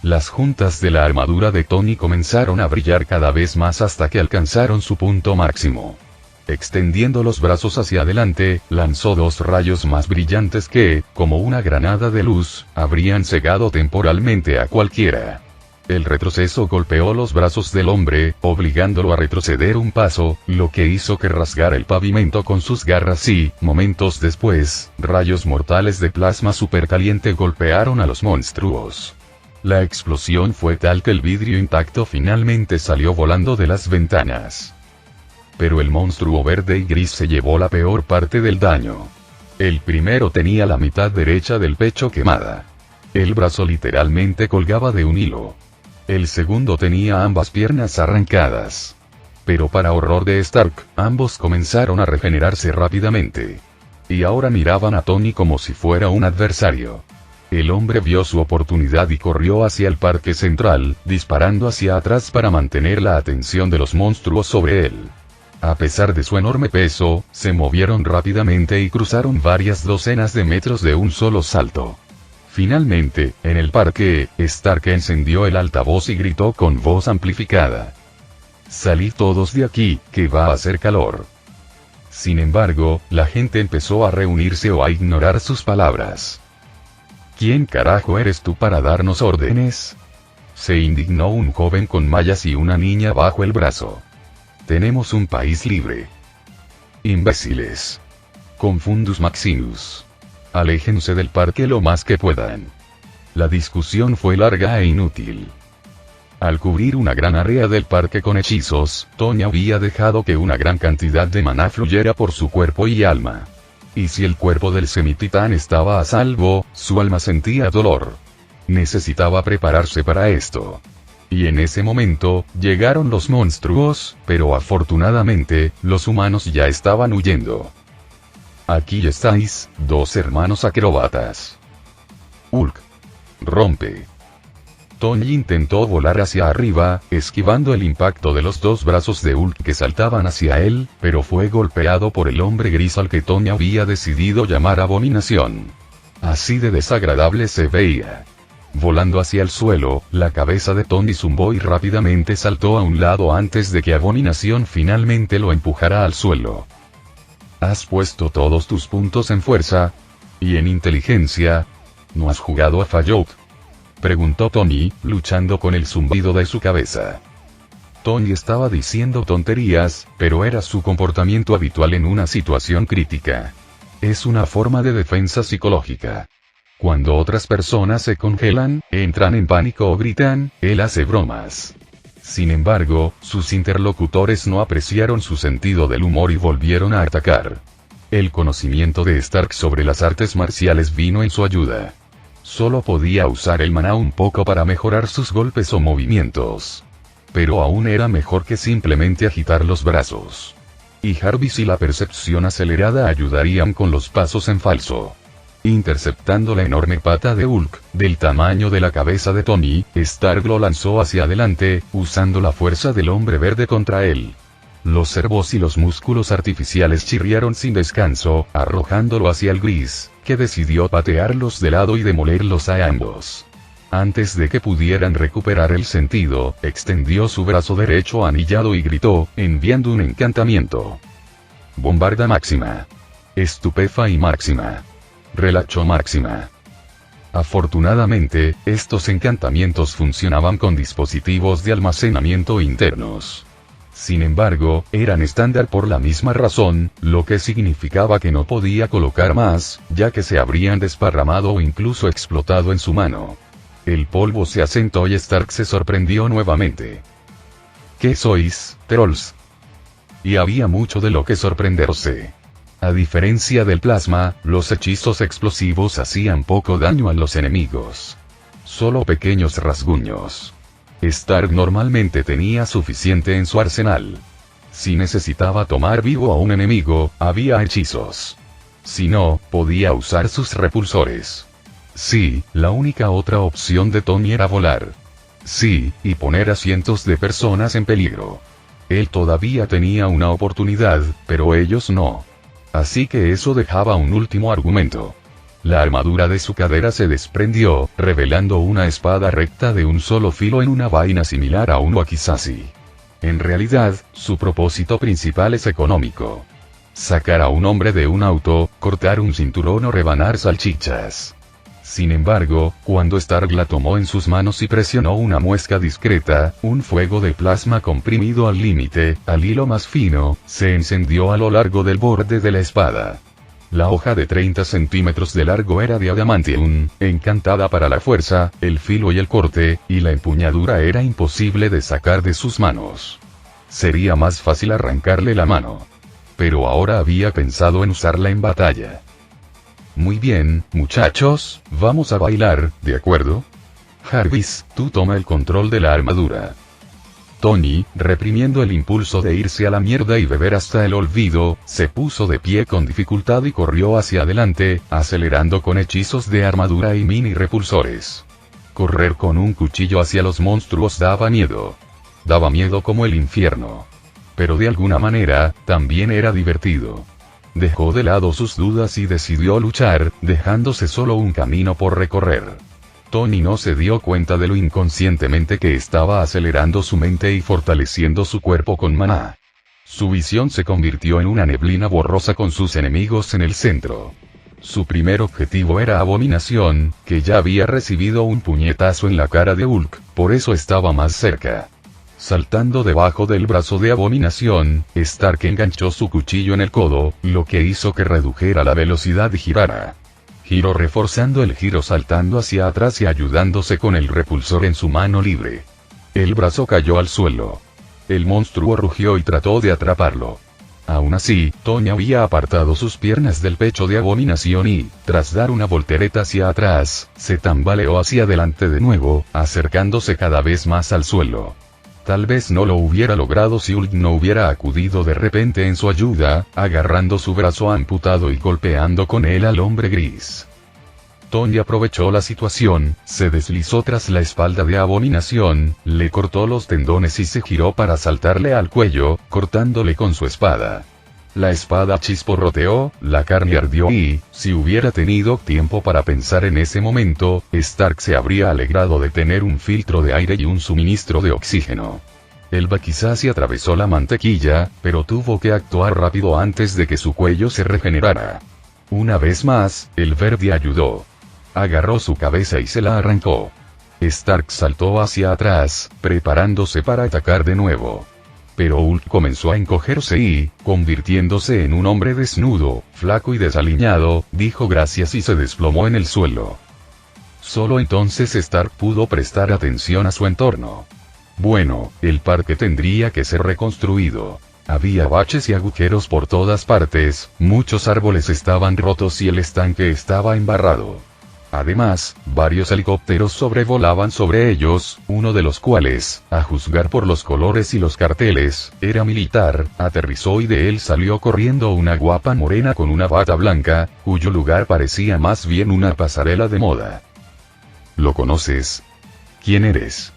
B: Las juntas de la armadura de Tony comenzaron a brillar cada vez más hasta que alcanzaron su punto máximo. Extendiendo los brazos hacia adelante, lanzó dos rayos más brillantes que, como una granada de luz, habrían cegado temporalmente a cualquiera. El retroceso golpeó los brazos del hombre, obligándolo a retroceder un paso, lo que hizo que rasgara el pavimento con sus garras y, momentos después, rayos mortales de plasma supercaliente golpearon a los monstruos. La explosión fue tal que el vidrio intacto finalmente salió volando de las ventanas. Pero el monstruo verde y gris se llevó la peor parte del daño. El primero tenía la mitad derecha del pecho quemada. El brazo literalmente colgaba de un hilo. El segundo tenía ambas piernas arrancadas. Pero para horror de Stark, ambos comenzaron a regenerarse rápidamente. Y ahora miraban a Tony como si fuera un adversario. El hombre vio su oportunidad y corrió hacia el parque central, disparando hacia atrás para mantener la atención de los monstruos sobre él. A pesar de su enorme peso, se movieron rápidamente y cruzaron varias docenas de metros de un solo salto. Finalmente, en el parque, Stark encendió el altavoz y gritó con voz amplificada: «Salid todos de aquí, que va a hacer calor». Sin embargo, la gente empezó a reunirse o a ignorar sus palabras. «¿Quién carajo eres tú para darnos órdenes?», se indignó un joven con mallas y una niña bajo el brazo. «Tenemos un país libre». «Imbéciles. Confundus Maximus». Aléjense del parque lo más que puedan. La discusión fue larga e inútil. Al cubrir una gran área del parque con hechizos, Tony había dejado que una gran cantidad de maná fluyera por su cuerpo y alma. Y si el cuerpo del semititán estaba a salvo, su alma sentía dolor. Necesitaba prepararse para esto. Y en ese momento, llegaron los monstruos, pero afortunadamente, los humanos ya estaban huyendo. Aquí estáis, dos hermanos acróbatas. Hulk. Rompe. Tony intentó volar hacia arriba, esquivando el impacto de los dos brazos de Hulk que saltaban hacia él, pero fue golpeado por el hombre gris al que Tony había decidido llamar Abominación. Así de desagradable se veía. Volando hacia el suelo, la cabeza de Tony zumbó y rápidamente saltó a un lado antes de que Abominación finalmente lo empujara al suelo. ¿Has puesto todos tus puntos en fuerza? ¿Y en inteligencia? ¿No has jugado a Fallout? Preguntó Tony, luchando con el zumbido de su cabeza. Tony estaba diciendo tonterías, pero era su comportamiento habitual en una situación crítica. Es una forma de defensa psicológica. Cuando otras personas se congelan, entran en pánico o gritan, él hace bromas. Sin embargo, sus interlocutores no apreciaron su sentido del humor y volvieron a atacar. El conocimiento de Stark sobre las artes marciales vino en su ayuda. Solo podía usar el maná un poco para mejorar sus golpes o movimientos. Pero aún era mejor que simplemente agitar los brazos. Y Jarvis y la percepción acelerada ayudarían con los pasos en falso. Interceptando la enorme pata de Hulk, del tamaño de la cabeza de Tony, Stark lo lanzó hacia adelante, usando la fuerza del hombre verde contra él. Los servos y los músculos artificiales chirriaron sin descanso, arrojándolo hacia el gris, que decidió patearlos de lado y demolerlos a ambos. Antes de que pudieran recuperar el sentido, extendió su brazo derecho anillado y gritó, enviando un encantamiento. Bombarda máxima. Estupefa y máxima. Relacho máxima. Afortunadamente, estos encantamientos funcionaban con dispositivos de almacenamiento internos. Sin embargo, eran estándar por la misma razón, lo que significaba que no podía colocar más, ya que se habrían desparramado o incluso explotado en su mano. El polvo se asentó y Stark se sorprendió nuevamente. ¿Qué sois, trolls? Y había mucho de lo que sorprenderse. A diferencia del plasma, los hechizos explosivos hacían poco daño a los enemigos. Solo pequeños rasguños. Stark normalmente tenía suficiente en su arsenal. Si necesitaba tomar vivo a un enemigo, había hechizos. Si no, podía usar sus repulsores. Sí, la única otra opción de Tony era volar. Sí, y poner a cientos de personas en peligro. Él todavía tenía una oportunidad, pero ellos no. Así que eso dejaba un último argumento. La armadura de su cadera se desprendió, revelando una espada recta de un solo filo en una vaina similar a un wakizashi. En realidad, su propósito principal es económico. Sacar a un hombre de un auto, cortar un cinturón o rebanar salchichas. Sin embargo, cuando Stark la tomó en sus manos y presionó una muesca discreta, un fuego de plasma comprimido al límite, al hilo más fino, se encendió a lo largo del borde de la espada. La hoja de 30 centímetros de largo era de adamantium, encantada para la fuerza, el filo y el corte, y la empuñadura era imposible de sacar de sus manos. Sería más fácil arrancarle la mano. Pero ahora había pensado en usarla en batalla. Muy bien, muchachos, vamos a bailar, ¿de acuerdo? Jarvis, tú toma el control de la armadura. Tony, reprimiendo el impulso de irse a la mierda y beber hasta el olvido, se puso de pie con dificultad y corrió hacia adelante, acelerando con hechizos de armadura y mini repulsores. Correr con un cuchillo hacia los monstruos daba miedo. Daba miedo como el infierno. Pero de alguna manera, también era divertido. Dejó de lado sus dudas y decidió luchar, dejándose solo un camino por recorrer. Tony no se dio cuenta de lo inconscientemente que estaba acelerando su mente y fortaleciendo su cuerpo con maná. Su visión se convirtió en una neblina borrosa con sus enemigos en el centro. Su primer objetivo era Abominación, que ya había recibido un puñetazo en la cara de Hulk, por eso estaba más cerca. Saltando debajo del brazo de Abominación, Stark enganchó su cuchillo en el codo, lo que hizo que redujera la velocidad y girara. Giró reforzando el giro saltando hacia atrás y ayudándose con el repulsor en su mano libre. El brazo cayó al suelo. El monstruo rugió y trató de atraparlo. Aún así, Tony había apartado sus piernas del pecho de Abominación y, tras dar una voltereta hacia atrás, se tambaleó hacia adelante de nuevo, acercándose cada vez más al suelo. Tal vez no lo hubiera logrado si Hulk no hubiera acudido de repente en su ayuda, agarrando su brazo amputado y golpeando con él al hombre gris. Tony aprovechó la situación, se deslizó tras la espalda de Abominación, le cortó los tendones y se giró para saltarle al cuello, cortándole con su espada. La espada chisporroteó, la carne ardió y, si hubiera tenido tiempo para pensar en ese momento, Stark se habría alegrado de tener un filtro de aire y un suministro de oxígeno. Elba quizás se atravesó la mantequilla, pero tuvo que actuar rápido antes de que su cuello se regenerara. Una vez más, el verde ayudó. Agarró su cabeza y se la arrancó. Stark saltó hacia atrás, preparándose para atacar de nuevo. Pero Hulk comenzó a encogerse y, convirtiéndose en un hombre desnudo, flaco y desaliñado, dijo gracias y se desplomó en el suelo. Solo entonces Stark pudo prestar atención a su entorno. Bueno, el parque tendría que ser reconstruido. Había baches y agujeros por todas partes, muchos árboles estaban rotos y el estanque estaba embarrado. Además, varios helicópteros sobrevolaban sobre ellos, uno de los cuales, a juzgar por los colores y los carteles, era militar, aterrizó y de él salió corriendo una guapa morena con una bata blanca, cuyo lugar parecía más bien una pasarela de moda. ¿Lo conoces? ¿Quién eres?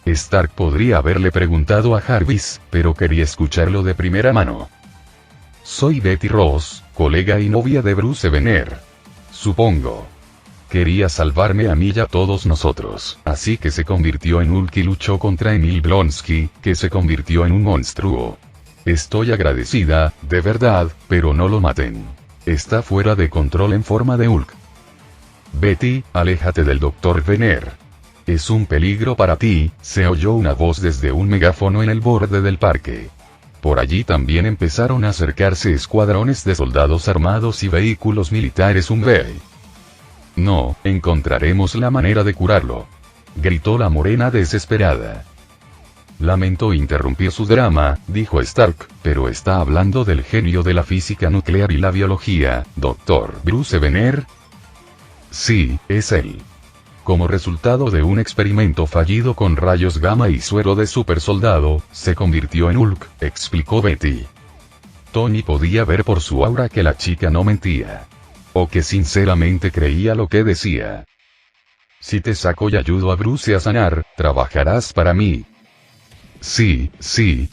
B: Stark podría haberle preguntado a Jarvis, pero quería escucharlo de primera mano. Soy Betty Ross, colega y novia de Bruce Banner. Supongo. Quería salvarme a mí y a todos nosotros, así que se convirtió en Hulk y luchó contra Emil Blonsky, que se convirtió en un monstruo. Estoy agradecida, de verdad, pero no lo maten. Está fuera de control en forma de Hulk. Betty, aléjate del Dr. Banner. Es un peligro para ti, se oyó una voz desde un megáfono en el borde del parque. Por allí también empezaron a acercarse escuadrones de soldados armados y vehículos militares Humvee. No, encontraremos la manera de curarlo. Gritó la morena desesperada. Lamento interrumpir su drama, dijo Stark, pero está hablando del genio de la física nuclear y la biología, Dr. Bruce Banner. Sí, es él. Como resultado de un experimento fallido con rayos gamma y suero de supersoldado, se convirtió en Hulk, explicó Betty. Tony podía ver por su aura que la chica no mentía. O que sinceramente creía lo que decía. Si te saco y ayudo a Bruce a sanar, trabajarás para mí. Sí,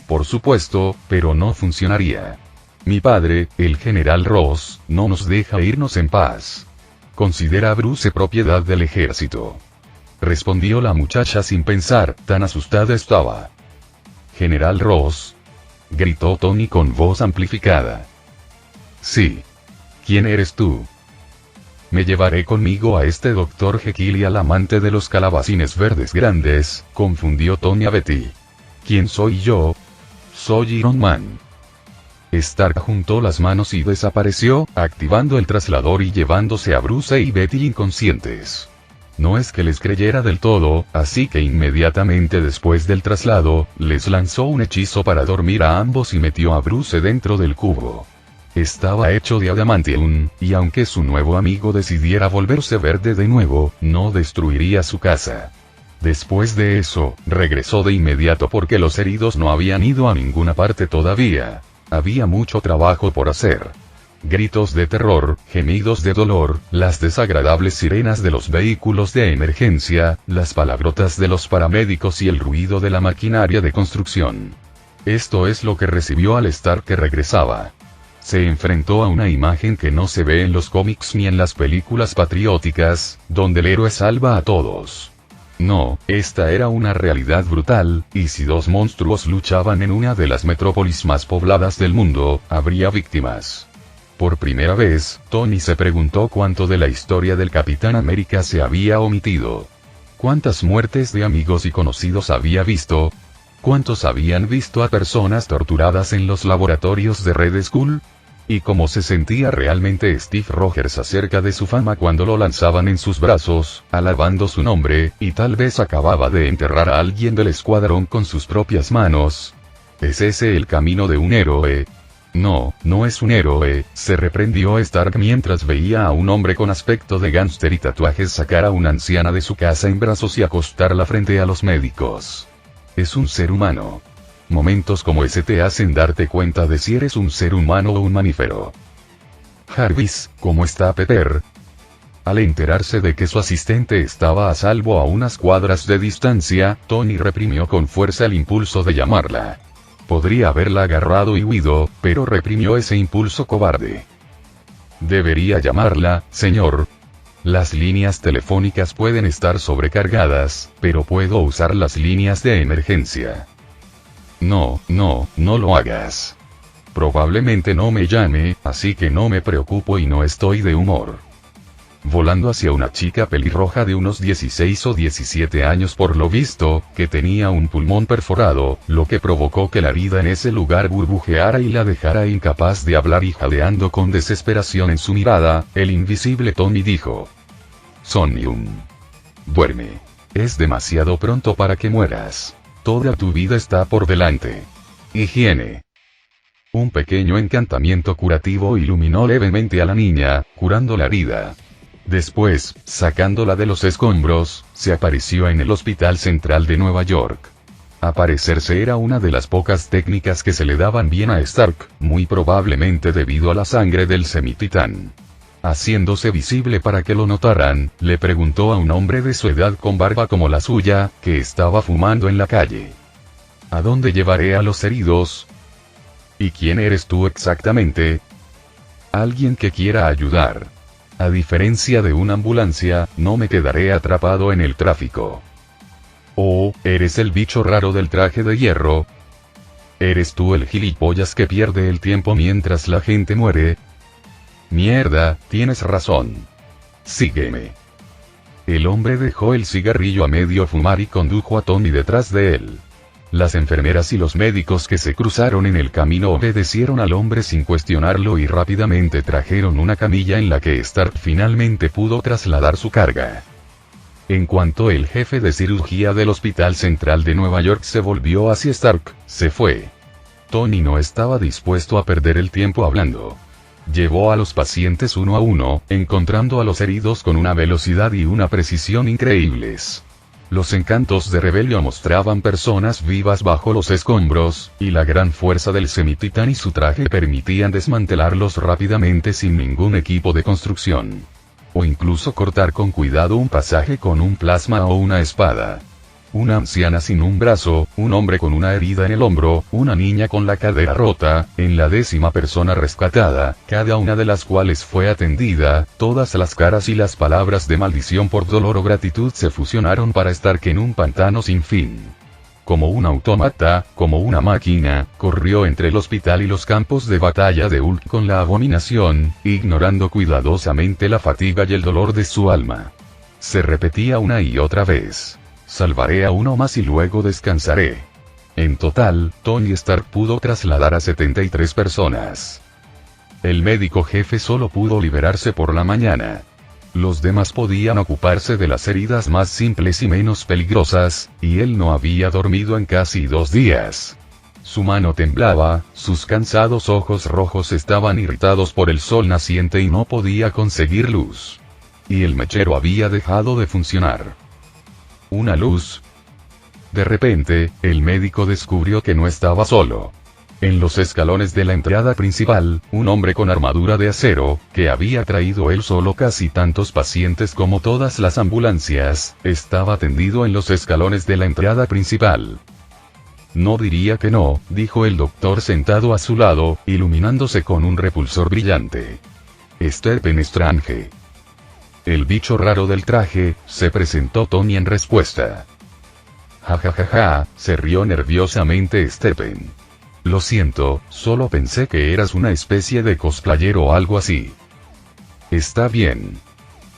B: por supuesto, pero no funcionaría. Mi padre, el general Ross, no nos deja irnos en paz. Considera a Bruce propiedad del ejército. Respondió la muchacha sin pensar, tan asustada estaba. General Ross. Gritó Tony con voz amplificada. Sí. ¿Quién eres tú? Me llevaré conmigo a este Dr. Jekyll y al amante de los calabacines verdes grandes, confundió Tony a Betty. ¿Quién soy yo? Soy Iron Man. Stark juntó las manos y desapareció, activando el traslador y llevándose a Bruce y Betty inconscientes. No es que les creyera del todo, así que inmediatamente después del traslado, les lanzó un hechizo para dormir a ambos y metió a Bruce dentro del cubo. Estaba hecho de adamantium, y aunque su nuevo amigo decidiera volverse verde de nuevo, no destruiría su casa. Después de eso, regresó de inmediato porque los heridos no habían ido a ninguna parte todavía. Había mucho trabajo por hacer. Gritos de terror, gemidos de dolor, las desagradables sirenas de los vehículos de emergencia, las palabrotas de los paramédicos y el ruido de la maquinaria de construcción. Esto es lo que recibió al Stark que regresaba. Se enfrentó a una imagen que no se ve en los cómics ni en las películas patrióticas, donde el héroe salva a todos. No, esta era una realidad brutal, y si dos monstruos luchaban en una de las metrópolis más pobladas del mundo, habría víctimas. Por primera vez, Tony se preguntó cuánto de la historia del Capitán América se había omitido. ¿Cuántas muertes de amigos y conocidos había visto? ¿Cuántos habían visto a personas torturadas en los laboratorios de Red Skull? Y cómo se sentía realmente Steve Rogers acerca de su fama cuando lo lanzaban en sus brazos, alabando su nombre, y tal vez acababa de enterrar a alguien del escuadrón con sus propias manos. ¿Es ese el camino de un héroe? No, no es un héroe, se reprendió Stark mientras veía a un hombre con aspecto de gángster y tatuajes sacar a una anciana de su casa en brazos y acostarla frente a los médicos. Es un ser humano. Momentos como ese te hacen darte cuenta de si eres un ser humano o un mamífero. Jarvis, ¿cómo está Pepper? Al enterarse de que su asistente estaba a salvo a unas cuadras de distancia, Tony reprimió con fuerza el impulso de llamarla. Podría haberla agarrado y huido, pero reprimió ese impulso cobarde. Debería llamarla, señor. Las líneas telefónicas pueden estar sobrecargadas, pero puedo usar las líneas de emergencia. No lo hagas. Probablemente no me llame, así que no me preocupo y no estoy de humor. Volando hacia una chica pelirroja de unos 16 o 17 años por lo visto, que tenía un pulmón perforado, lo que provocó que la vida en ese lugar burbujeara y la dejara incapaz de hablar y jadeando con desesperación en su mirada, el invisible Tony dijo: Sonium. Duerme. Es demasiado pronto para que mueras. Toda tu vida está por delante. Higiene. Un pequeño encantamiento curativo iluminó levemente a la niña, curando la herida. Después, sacándola de los escombros, se apareció en el Hospital Central de Nueva York. Aparecerse era una de las pocas técnicas que se le daban bien a Stark, muy probablemente debido a la sangre del semititán. Haciéndose visible para que lo notaran, le preguntó a un hombre de su edad con barba como la suya, que estaba fumando en la calle: ¿A dónde llevaré a los heridos? ¿Y quién eres tú exactamente? Alguien que quiera ayudar. A diferencia de una ambulancia, no me quedaré atrapado en el tráfico. Oh, ¿eres el bicho raro del traje de hierro? ¿Eres tú el gilipollas que pierde el tiempo mientras la gente muere? Mierda, tienes razón. Sígueme. El hombre dejó el cigarrillo a medio fumar y condujo a Tony detrás de él. Las enfermeras y los médicos que se cruzaron en el camino obedecieron al hombre sin cuestionarlo y rápidamente trajeron una camilla en la que Stark finalmente pudo trasladar su carga. En cuanto el jefe de cirugía del Hospital Central de Nueva York se volvió hacia Stark, se fue. Tony no estaba dispuesto a perder el tiempo hablando. Llevó a los pacientes uno a uno, encontrando a los heridos con una velocidad y una precisión increíbles. Los encantos de Rebelio mostraban personas vivas bajo los escombros, y la gran fuerza del semititán y su traje permitían desmantelarlos rápidamente sin ningún equipo de construcción. O incluso cortar con cuidado un pasaje con un plasma o una espada. Una anciana sin un brazo, un hombre con una herida en el hombro, una niña con la cadera rota, en la 10ª persona rescatada, cada una de las cuales fue atendida, todas las caras y las palabras de maldición por dolor o gratitud se fusionaron para estar en un pantano sin fin. Como un autómata, como una máquina, corrió entre el hospital y los campos de batalla de Ulk con la abominación, ignorando cuidadosamente la fatiga y el dolor de su alma. Se repetía una y otra vez. Salvaré a uno más y luego descansaré. En total, Tony Stark pudo trasladar a 73 personas. El médico jefe solo pudo liberarse por la mañana. Los demás podían ocuparse de las heridas más simples y menos peligrosas, y él no había dormido en casi 2 días. Su mano temblaba, sus cansados ojos rojos estaban irritados por el sol naciente y no podía conseguir luz. Y el mechero había dejado de funcionar. Una luz. De repente, el médico descubrió que no estaba solo. En los escalones de la entrada principal, un hombre con armadura de acero, que había traído él solo casi tantos pacientes como todas las ambulancias, estaba tendido en los escalones de la entrada principal. No diría que no, dijo el doctor sentado a su lado, iluminándose con un repulsor brillante. Stephen Strange. El bicho raro del traje, se presentó Tony en respuesta. Ja ja ja ja, se rió nerviosamente Stephen. Lo siento, solo pensé que eras una especie de cosplayer o algo así. Está bien.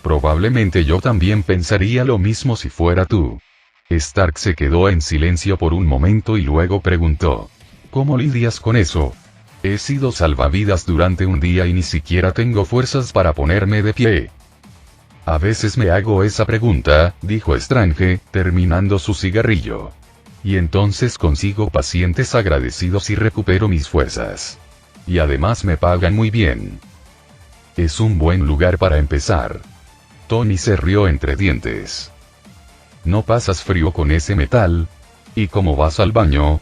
B: Probablemente yo también pensaría lo mismo si fuera tú. Stark se quedó en silencio por un momento y luego preguntó. ¿Cómo lidias con eso? He sido salvavidas durante un día y ni siquiera tengo fuerzas para ponerme de pie. A veces me hago esa pregunta, dijo Strange, terminando su cigarrillo. Y entonces consigo pacientes agradecidos y recupero mis fuerzas. Y además me pagan muy bien. Es un buen lugar para empezar. Tony se rió entre dientes. ¿No pasas frío con ese metal? ¿Y cómo vas al baño?,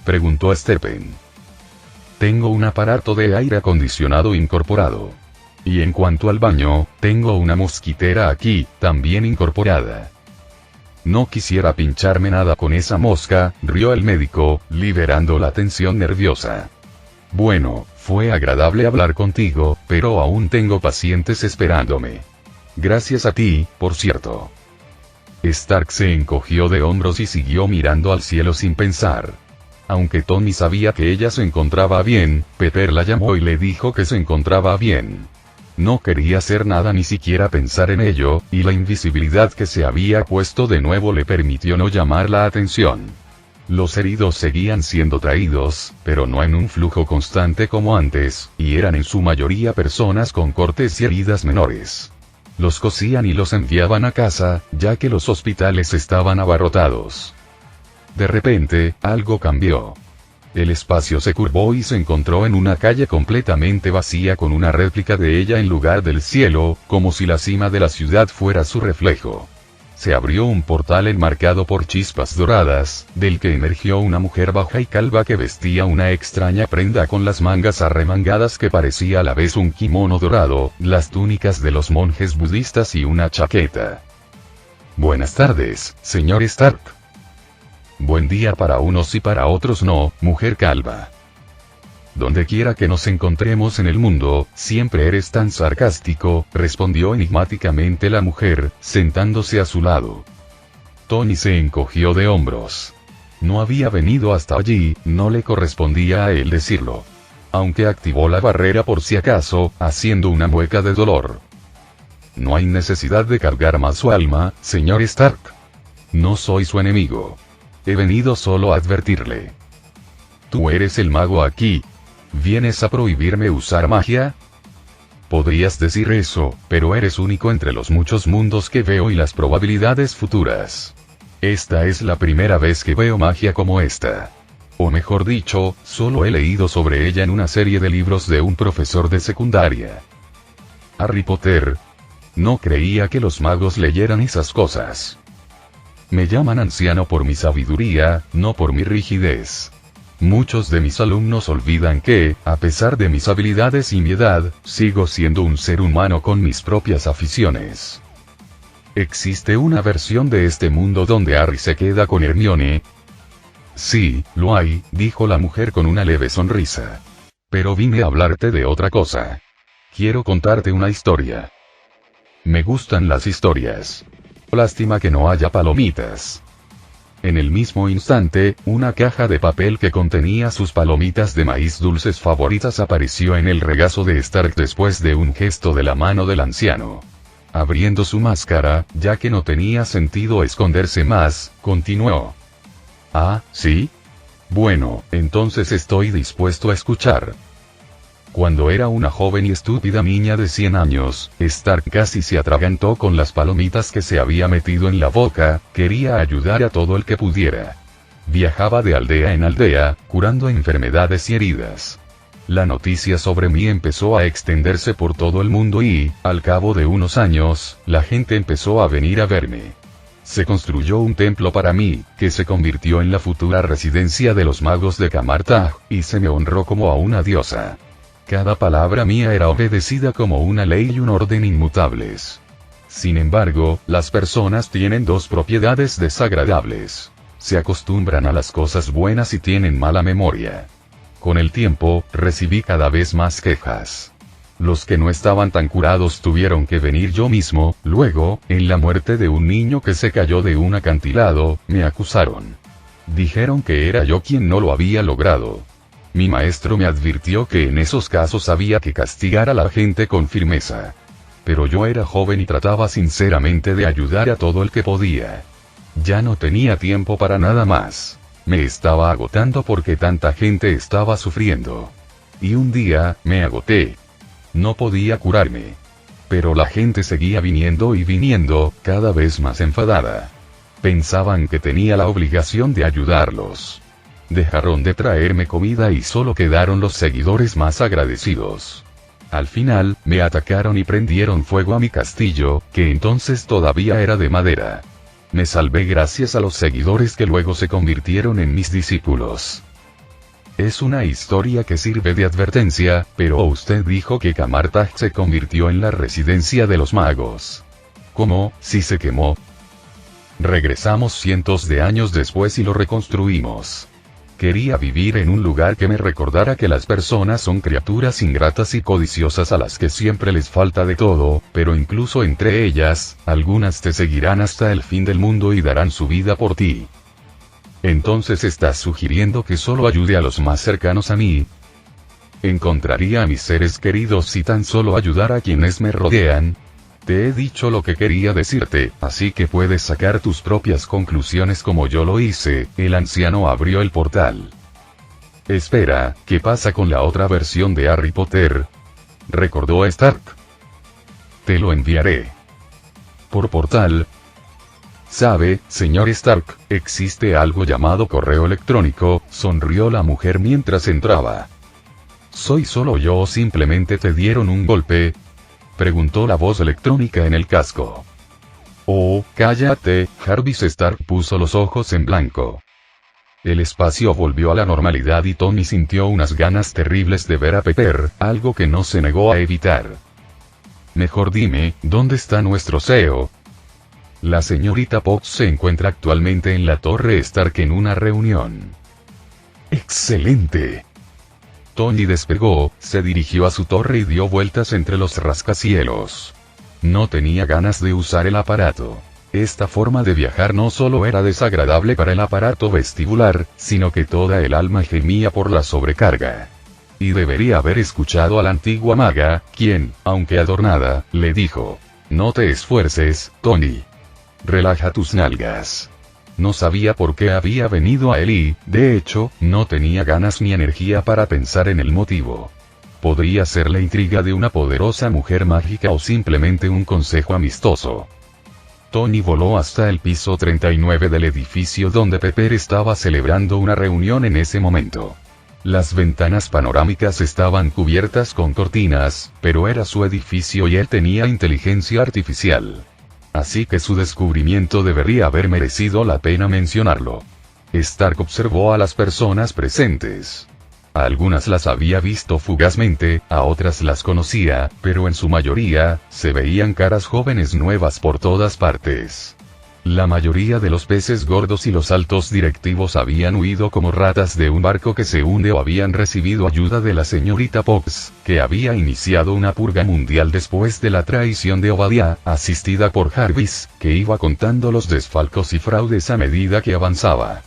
B: preguntó Stephen. Tengo un aparato de aire acondicionado incorporado. Y en cuanto al baño, tengo una mosquitera aquí, también incorporada. No quisiera pincharme nada con esa mosca, rió el médico, liberando la tensión nerviosa. Bueno, fue agradable hablar contigo, pero aún tengo pacientes esperándome. Gracias a ti, por cierto. Stark se encogió de hombros y siguió mirando al cielo sin pensar. Aunque Tony sabía que ella se encontraba bien, Peter la llamó y le dijo que se encontraba bien. No quería hacer nada ni siquiera pensar en ello, y la invisibilidad que se había puesto de nuevo le permitió no llamar la atención. Los heridos seguían siendo traídos, pero no en un flujo constante como antes, y eran en su mayoría personas con cortes y heridas menores. Los cosían y los enviaban a casa, ya que los hospitales estaban abarrotados. De repente, algo cambió. El espacio se curvó y se encontró en una calle completamente vacía con una réplica de ella en lugar del cielo, como si la cima de la ciudad fuera su reflejo. Se abrió un portal enmarcado por chispas doradas, del que emergió una mujer baja y calva que vestía una extraña prenda con las mangas arremangadas que parecía a la vez un kimono dorado, las túnicas de los monjes budistas y una chaqueta. Buenas tardes, señor Stark. Buen día para unos y para otros no, mujer calva. Donde quiera que nos encontremos en el mundo, siempre eres tan sarcástico, respondió enigmáticamente la mujer, sentándose a su lado. Tony se encogió de hombros. No había venido hasta allí, no le correspondía a él decirlo. Aunque activó la barrera por si acaso, haciendo una mueca de dolor. No hay necesidad de cargar más su alma, señor Stark. No soy su enemigo. He venido solo a advertirle. Tú eres el mago aquí. ¿Vienes a prohibirme usar magia? Podrías decir eso, pero eres único entre los muchos mundos que veo y las probabilidades futuras. Esta es la primera vez que veo magia como esta. O mejor dicho, solo he leído sobre ella en una serie de libros de un profesor de secundaria. Harry Potter. No creía que los magos leyeran esas cosas. Me llaman anciano por mi sabiduría, no por mi rigidez. Muchos de mis alumnos olvidan que, a pesar de mis habilidades y mi edad, sigo siendo un ser humano con mis propias aficiones. ¿Existe una versión de este mundo donde Harry se queda con Hermione? Sí, lo hay, dijo la mujer con una leve sonrisa. Pero vine a hablarte de otra cosa. Quiero contarte una historia. Me gustan las historias. Lástima que no haya palomitas. En el mismo instante, una caja de papel que contenía sus palomitas de maíz dulces favoritas apareció en el regazo de Stark después de un gesto de la mano del anciano. Abriendo su máscara, ya que no tenía sentido esconderse más, continuó. Ah, ¿sí? Bueno, entonces estoy dispuesto a escuchar. Cuando era una joven y estúpida niña de 100 años, Stark casi se atragantó con las palomitas que se había metido en la boca, quería ayudar a todo el que pudiera. Viajaba de aldea en aldea, curando enfermedades y heridas. La noticia sobre mí empezó a extenderse por todo el mundo y, al cabo de unos años, la gente empezó a venir a verme. Se construyó un templo para mí, que se convirtió en la futura residencia de los magos de Camartag, y se me honró como a una diosa. Cada palabra mía era obedecida como una ley y un orden inmutables. Sin embargo, las personas tienen dos propiedades desagradables. Se acostumbran a las cosas buenas y tienen mala memoria. Con el tiempo, recibí cada vez más quejas. Los que no estaban tan curados tuvieron que venir yo mismo, luego, en la muerte de un niño que se cayó de un acantilado, me acusaron. Dijeron que era yo quien no lo había logrado. Mi maestro me advirtió que en esos casos había que castigar a la gente con firmeza. Pero yo era joven y trataba sinceramente de ayudar a todo el que podía. Ya no tenía tiempo para nada más. Me estaba agotando porque tanta gente estaba sufriendo. Y un día, me agoté. No podía curarme. Pero la gente seguía viniendo y viniendo, cada vez más enfadada. Pensaban que tenía la obligación de ayudarlos. Dejaron de traerme comida y solo quedaron los seguidores más agradecidos. Al final, me atacaron y prendieron fuego a mi castillo, que entonces todavía era de madera. Me salvé gracias a los seguidores que luego se convirtieron en mis discípulos. Es una historia que sirve de advertencia, pero usted dijo que Camartag se convirtió en la residencia de los magos. ¿Cómo, si se quemó? Regresamos cientos de años después y lo reconstruimos. Quería vivir en un lugar que me recordara que las personas son criaturas ingratas y codiciosas a las que siempre les falta de todo, pero incluso entre ellas, algunas te seguirán hasta el fin del mundo y darán su vida por ti. Entonces estás sugiriendo que solo ayude a los más cercanos a mí. Encontraría a mis seres queridos si tan solo ayudara a quienes me rodean. Te he dicho lo que quería decirte, así que puedes sacar tus propias conclusiones como yo lo hice. El anciano abrió el portal. Espera, ¿qué pasa con la otra versión de Harry Potter? ¿Recordó Stark? Te lo enviaré. Por portal. Sabe, señor Stark, existe algo llamado correo electrónico, sonrió la mujer mientras entraba. ¿Soy solo yo o simplemente te dieron un golpe? Preguntó la voz electrónica en el casco. Oh, cállate, Jarvis Stark puso los ojos en blanco. El espacio volvió a la normalidad y Tony sintió unas ganas terribles de ver a Pepper, algo que no se negó a evitar. Mejor dime, ¿dónde está nuestro CEO? La señorita Potts se encuentra actualmente en la Torre Stark en una reunión. ¡Excelente! Tony despegó, se dirigió a su torre y dio vueltas entre los rascacielos. No tenía ganas de usar el aparato. Esta forma de viajar no solo era desagradable para el aparato vestibular, sino que toda el alma gemía por la sobrecarga. Y debería haber escuchado a la antigua maga, quien, aunque adornada, le dijo: no te esfuerces, Tony. Relaja tus nalgas. No sabía por qué había venido a él y, de hecho, no tenía ganas ni energía para pensar en el motivo. Podría ser la intriga de una poderosa mujer mágica o simplemente un consejo amistoso. Tony voló hasta el piso 39 del edificio donde Pepper estaba celebrando una reunión en ese momento. Las ventanas panorámicas estaban cubiertas con cortinas, pero era su edificio y él tenía inteligencia artificial. Así que su descubrimiento debería haber merecido la pena mencionarlo. Stark observó a las personas presentes. A algunas las había visto fugazmente, a otras las conocía, pero en su mayoría, se veían caras jóvenes nuevas por todas partes. La mayoría de los peces gordos y los altos directivos habían huido como ratas de un barco que se hunde o habían recibido ayuda de la señorita Potts, que había iniciado una purga mundial después de la traición de Obadiah, asistida por Jarvis, que iba contando los desfalcos y fraudes a medida que avanzaba.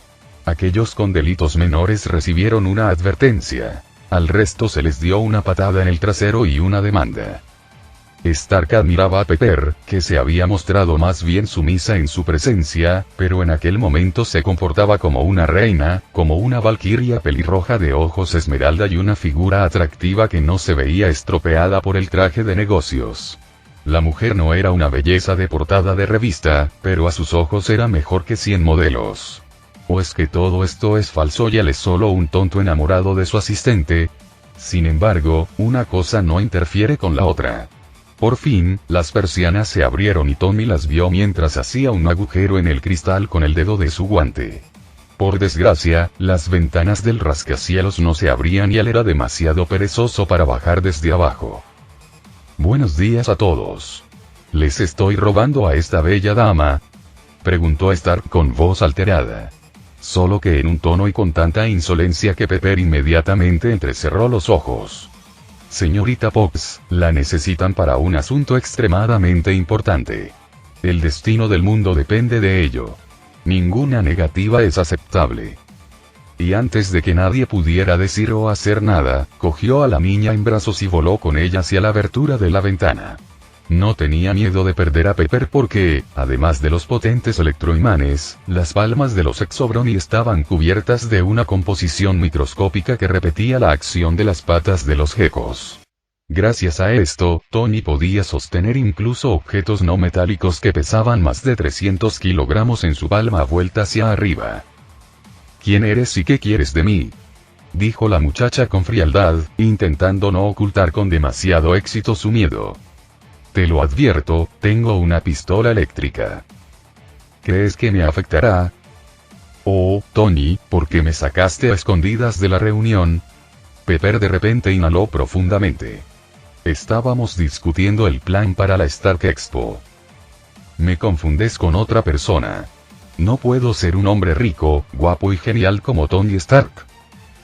B: Aquellos con delitos menores recibieron una advertencia. Al resto se les dio una patada en el trasero y una demanda. Stark admiraba a Pepper, que se había mostrado más bien sumisa en su presencia, pero en aquel momento se comportaba como una reina, como una valquiria pelirroja de ojos esmeralda y una figura atractiva que no se veía estropeada por el traje de negocios. La mujer no era una belleza de portada de revista, pero a sus ojos era mejor que 100 modelos. ¿O es que todo esto es falso y él es solo un tonto enamorado de su asistente? Sin embargo, una cosa no interfiere con la otra. Por fin, las persianas se abrieron y Tommy las vio mientras hacía un agujero en el cristal con el dedo de su guante. Por desgracia, las ventanas del rascacielos no se abrían y él era demasiado perezoso para bajar desde abajo. Buenos días a todos. ¿Les estoy robando a esta bella dama?, preguntó Stark con voz alterada. Solo que en un tono y con tanta insolencia que Pepper inmediatamente entrecerró los ojos. Señorita Potts, la necesitan para un asunto extremadamente importante. El destino del mundo depende de ello. Ninguna negativa es aceptable. Y antes de que nadie pudiera decir o hacer nada, cogió a la niña en brazos y voló con ella hacia la abertura de la ventana. No tenía miedo de perder a Pepper porque, además de los potentes electroimanes, las palmas de los Exobroni estaban cubiertas de una composición microscópica que repetía la acción de las patas de los geckos. Gracias a esto, Tony podía sostener incluso objetos no metálicos que pesaban más de 300 kilogramos en su palma vuelta hacia arriba. ¿Quién eres y qué quieres de mí?, dijo la muchacha con frialdad, intentando no ocultar con demasiado éxito su miedo. Te lo advierto, tengo una pistola eléctrica. ¿Crees que me afectará? Oh, Tony, ¿por qué me sacaste a escondidas de la reunión? Pepper de repente inhaló profundamente. Estábamos discutiendo el plan para la Stark Expo. Me confundes con otra persona. No puedo ser un hombre rico, guapo y genial como Tony Stark,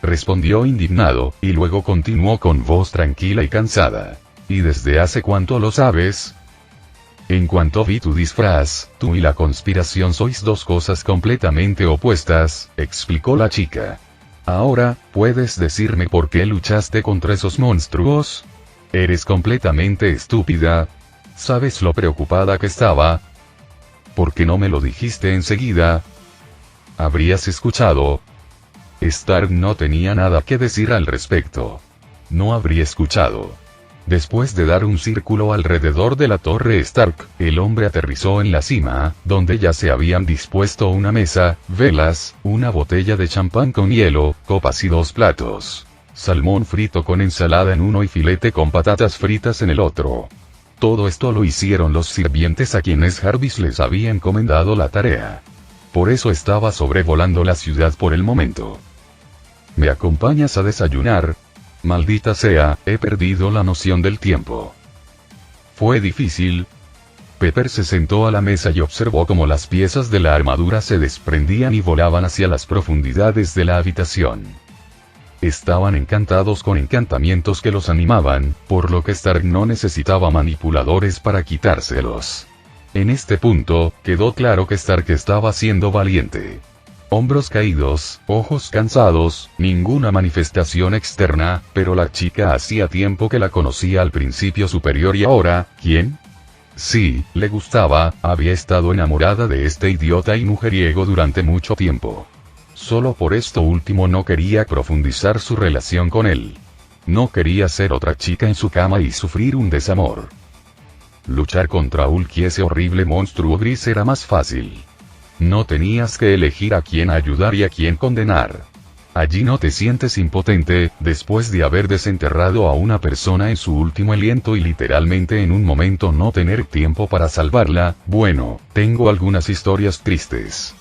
B: respondió indignado, y luego continuó con voz tranquila y cansada. ¿Y desde hace cuánto lo sabes? En cuanto vi tu disfraz, tú y la conspiración sois dos cosas completamente opuestas, explicó la chica. Ahora, ¿puedes decirme por qué luchaste contra esos monstruos? Eres completamente estúpida. ¿Sabes lo preocupada que estaba? ¿Por qué no me lo dijiste enseguida? ¿Habrías escuchado? Stark no tenía nada que decir al respecto. No habría escuchado. Después de dar un círculo alrededor de la torre Stark, el hombre aterrizó en la cima, donde ya se habían dispuesto una mesa, velas, una botella de champán con hielo, copas y 2 platos. Salmón frito con ensalada en uno y filete con patatas fritas en el otro. Todo esto lo hicieron los sirvientes a quienes Jarvis les había encomendado la tarea. Por eso estaba sobrevolando la ciudad por el momento. ¿Me acompañas a desayunar? Maldita sea, he perdido la noción del tiempo. ¿Fue difícil? Pepper se sentó a la mesa y observó cómo las piezas de la armadura se desprendían y volaban hacia las profundidades de la habitación. Estaban encantados con encantamientos que los animaban, por lo que Stark no necesitaba manipuladores para quitárselos. En este punto, quedó claro que Stark estaba siendo valiente. Hombros caídos, ojos cansados, ninguna manifestación externa, pero la chica hacía tiempo que la conocía al principio superior y ahora, ¿quién? Sí, le gustaba, había estado enamorada de este idiota y mujeriego durante mucho tiempo. Solo por esto último no quería profundizar su relación con él. No quería ser otra chica en su cama y sufrir un desamor. Luchar contra Hulk y ese horrible monstruo gris era más fácil. No tenías que elegir a quién ayudar y a quién condenar. Allí no te sientes impotente, después de haber desenterrado a una persona en su último aliento y literalmente en un momento no tener tiempo para salvarla. Bueno, tengo algunas historias tristes.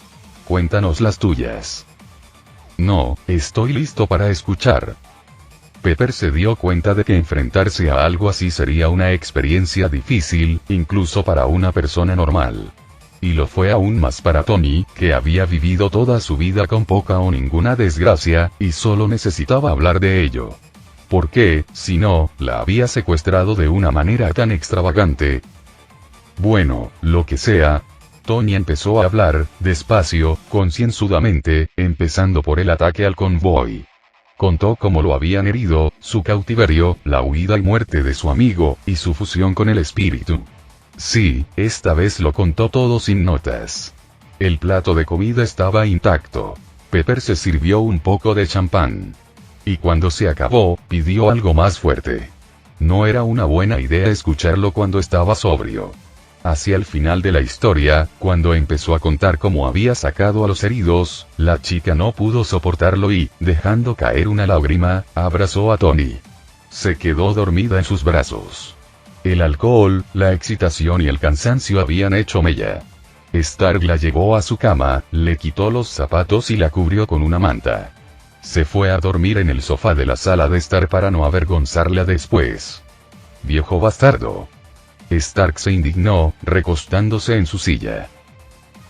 B: Cuéntanos las tuyas. No, estoy listo para escuchar. Pepper se dio cuenta de que enfrentarse a algo así sería una experiencia difícil, incluso para una persona normal. Y lo fue aún más para Tony, que había vivido toda su vida con poca o ninguna desgracia, y solo necesitaba hablar de ello. ¿Por qué, si no, la había secuestrado de una manera tan extravagante? Bueno, lo que sea. Tony empezó a hablar, despacio, concienzudamente, empezando por el ataque al convoy. Contó cómo lo habían herido, su cautiverio, la huida y muerte de su amigo, y su fusión con el espíritu. Sí, esta vez lo contó todo sin notas. El plato de comida estaba intacto. Pepper se sirvió un poco de champán. Y cuando se acabó, pidió algo más fuerte. No era una buena idea escucharlo cuando estaba sobrio. Hacia el final de la historia, cuando empezó a contar cómo había sacado a los heridos, la chica no pudo soportarlo y, dejando caer una lágrima, abrazó a Tony. Se quedó dormida en sus brazos. El alcohol, la excitación y el cansancio habían hecho mella. Stark la llevó a su cama, le quitó los zapatos y la cubrió con una manta. Se fue a dormir en el sofá de la sala de estar para no avergonzarla después. Viejo bastardo. Stark se indignó, recostándose en su silla.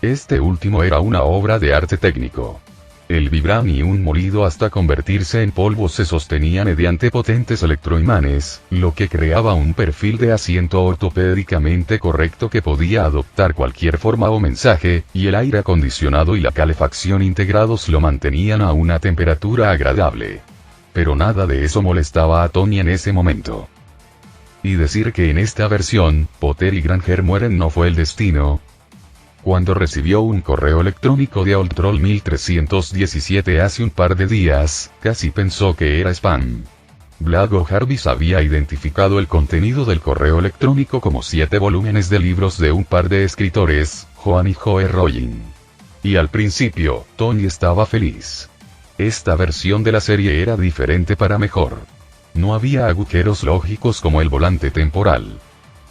B: Este último era una obra de arte técnico. El vibranium molido hasta convertirse en polvo se sostenía mediante potentes electroimanes, lo que creaba un perfil de asiento ortopédicamente correcto que podía adoptar cualquier forma o mensaje, y el aire acondicionado y la calefacción integrados lo mantenían a una temperatura agradable. Pero nada de eso molestaba a Tony en ese momento. Y decir que en esta versión, Potter y Granger mueren no fue el destino. Cuando recibió un correo electrónico de Old Troll 1317 hace un par de días, casi pensó que era spam. Blago Jarvis había identificado el contenido del correo electrónico como 7 volúmenes de libros de un par de escritores, Joan y Joe Rowling. Y al principio, Tony estaba feliz. Esta versión de la serie era diferente para mejor. No había agujeros lógicos como el volante temporal.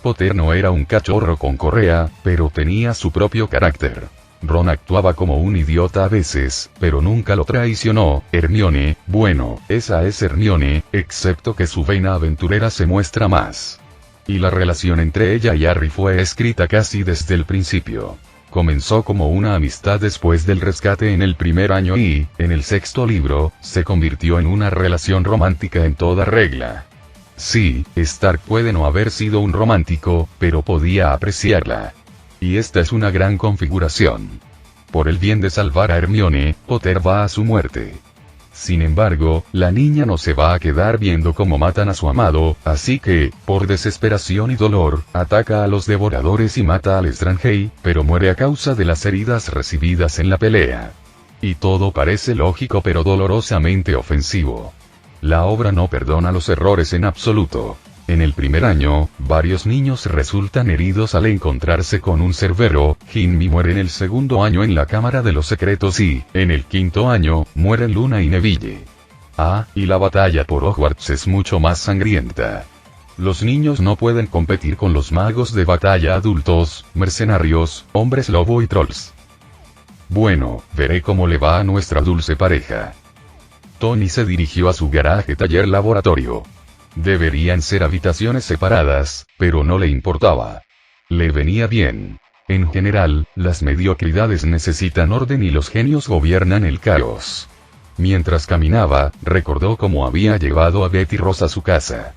B: Potter no era un cachorro con correa, pero tenía su propio carácter. Ron actuaba como un idiota a veces, pero nunca lo traicionó. Hermione, bueno, esa es Hermione, excepto que su vena aventurera se muestra más. Y la relación entre ella y Harry fue escrita casi desde el principio. Comenzó como una amistad después del rescate en el primer año y, en el 6º libro, se convirtió en una relación romántica en toda regla. Sí, Stark puede no haber sido un romántico, pero podía apreciarla. Y esta es una gran configuración. Por el bien de salvar a Hermione, Potter va a su muerte. Sin embargo, la niña no se va a quedar viendo cómo matan a su amado, así que, por desesperación y dolor, ataca a los devoradores y mata al Strange, pero muere a causa de las heridas recibidas en la pelea. Y todo parece lógico pero dolorosamente ofensivo. La obra no perdona los errores en absoluto. En el primer año, varios niños resultan heridos al encontrarse con un Cerbero, Ginny muere en el segundo año en la Cámara de los Secretos y, en el quinto año, mueren Luna y Neville. Y la batalla por Hogwarts es mucho más sangrienta. Los niños no pueden competir con los magos de batalla adultos, mercenarios, hombres lobo y trolls. Bueno, veré cómo le va a nuestra dulce pareja. Tony se dirigió a su garaje taller laboratorio. Deberían ser habitaciones separadas, pero no le importaba. Le venía bien. En general, las mediocridades necesitan orden y los genios gobiernan el caos. Mientras caminaba, recordó cómo había llevado a Betty Ross a su casa.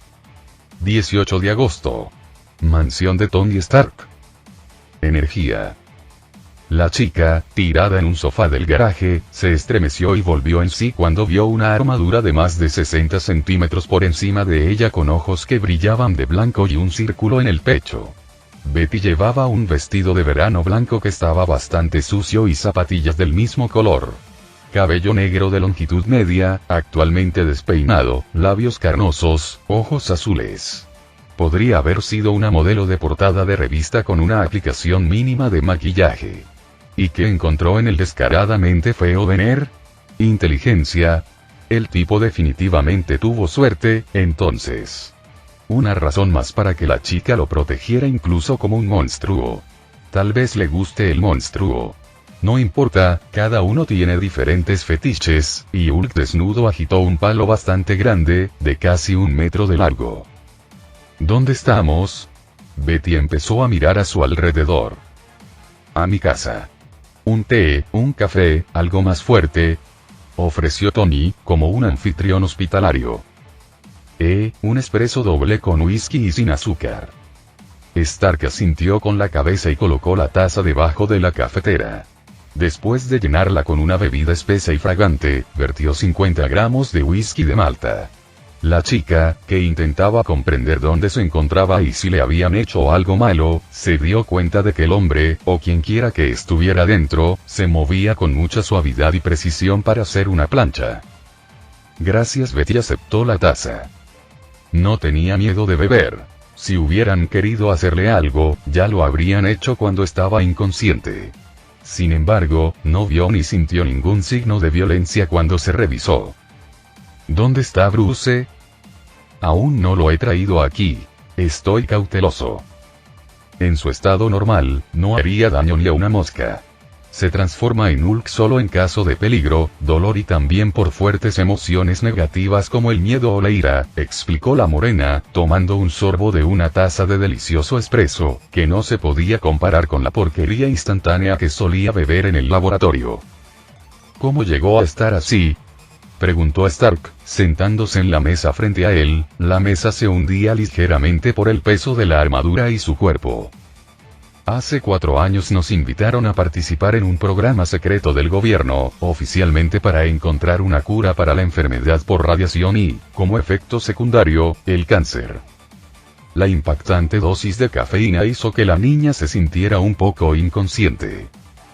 B: 18 de agosto. Mansión de Tony Stark. Energía. La chica, tirada en un sofá del garaje, se estremeció y volvió en sí cuando vio una armadura de más de 60 centímetros por encima de ella con ojos que brillaban de blanco y un círculo en el pecho. Betty llevaba un vestido de verano blanco que estaba bastante sucio y zapatillas del mismo color. Cabello negro de longitud media, actualmente despeinado, labios carnosos, ojos azules. Podría haber sido una modelo de portada de revista con una aplicación mínima de maquillaje. ¿Y qué encontró en el descaradamente feo Venner? Inteligencia. El tipo definitivamente tuvo suerte, entonces. Una razón más para que la chica lo protegiera incluso como un monstruo. Tal vez le guste el monstruo. No importa, cada uno tiene diferentes fetiches, y Hulk desnudo agitó un palo bastante grande, de casi 1 metro de largo. ¿Dónde estamos? Betty empezó a mirar a su alrededor. A mi casa. Un té, un café, algo más fuerte, ofreció Tony, como un anfitrión hospitalario. Un espresso doble con whisky y sin azúcar. Stark asintió con la cabeza y colocó la taza debajo de la cafetera. Después de llenarla con una bebida espesa y fragante, vertió 50 gramos de whisky de Malta. La chica, que intentaba comprender dónde se encontraba y si le habían hecho algo malo, se dio cuenta de que el hombre, o quienquiera que estuviera dentro, se movía con mucha suavidad y precisión para hacer una plancha. Gracias. Betty aceptó la taza. No tenía miedo de beber. Si hubieran querido hacerle algo, ya lo habrían hecho cuando estaba inconsciente. Sin embargo, no vio ni sintió ningún signo de violencia cuando se revisó. ¿Dónde está Bruce? Aún no lo he traído aquí. Estoy cauteloso. En su estado normal, no haría daño ni a una mosca. Se transforma en Hulk solo en caso de peligro, dolor y también por fuertes emociones negativas como el miedo o la ira, explicó la morena, tomando un sorbo de una taza de delicioso espresso, que no se podía comparar con la porquería instantánea que solía beber en el laboratorio. ¿Cómo llegó a estar así?, preguntó Stark, sentándose en la mesa frente a él. La mesa se hundía ligeramente por el peso de la armadura y su cuerpo. Hace 4 años nos invitaron a participar en un programa secreto del gobierno, oficialmente para encontrar una cura para la enfermedad por radiación y, como efecto secundario, el cáncer. La impactante dosis de cafeína hizo que la niña se sintiera un poco inconsciente.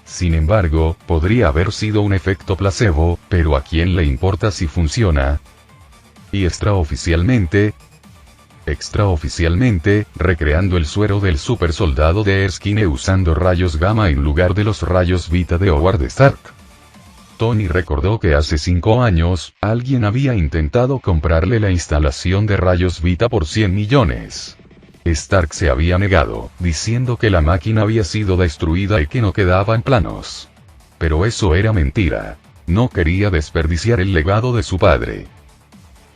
B: Sin embargo, podría haber sido un efecto placebo, pero ¿a quién le importa si funciona? Y extraoficialmente, recreando el suero del super soldado de Erskine usando rayos gamma en lugar de los rayos Vita de Howard Stark. Tony recordó que hace 5 años, alguien había intentado comprarle la instalación de rayos Vita por 100 millones. Stark se había negado, diciendo que la máquina había sido destruida y que no quedaban planos. Pero eso era mentira. No quería desperdiciar el legado de su padre.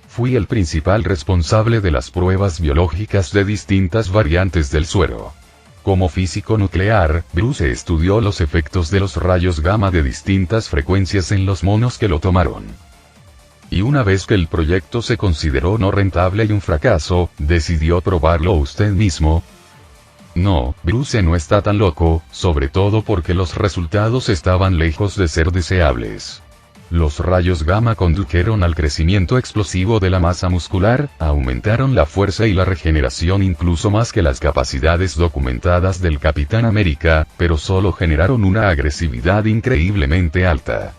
B: Fui el principal responsable de las pruebas biológicas de distintas variantes del suero. Como físico nuclear, Bruce estudió los efectos de los rayos gamma de distintas frecuencias en los monos que lo tomaron. Y una vez que el proyecto se consideró no rentable y un fracaso, ¿decidió probarlo usted mismo? No, Bruce no está tan loco, sobre todo porque los resultados estaban lejos de ser deseables. Los rayos gamma condujeron al crecimiento explosivo de la masa muscular, aumentaron la fuerza y la regeneración incluso más que las capacidades documentadas del Capitán América, pero solo generaron una agresividad increíblemente alta.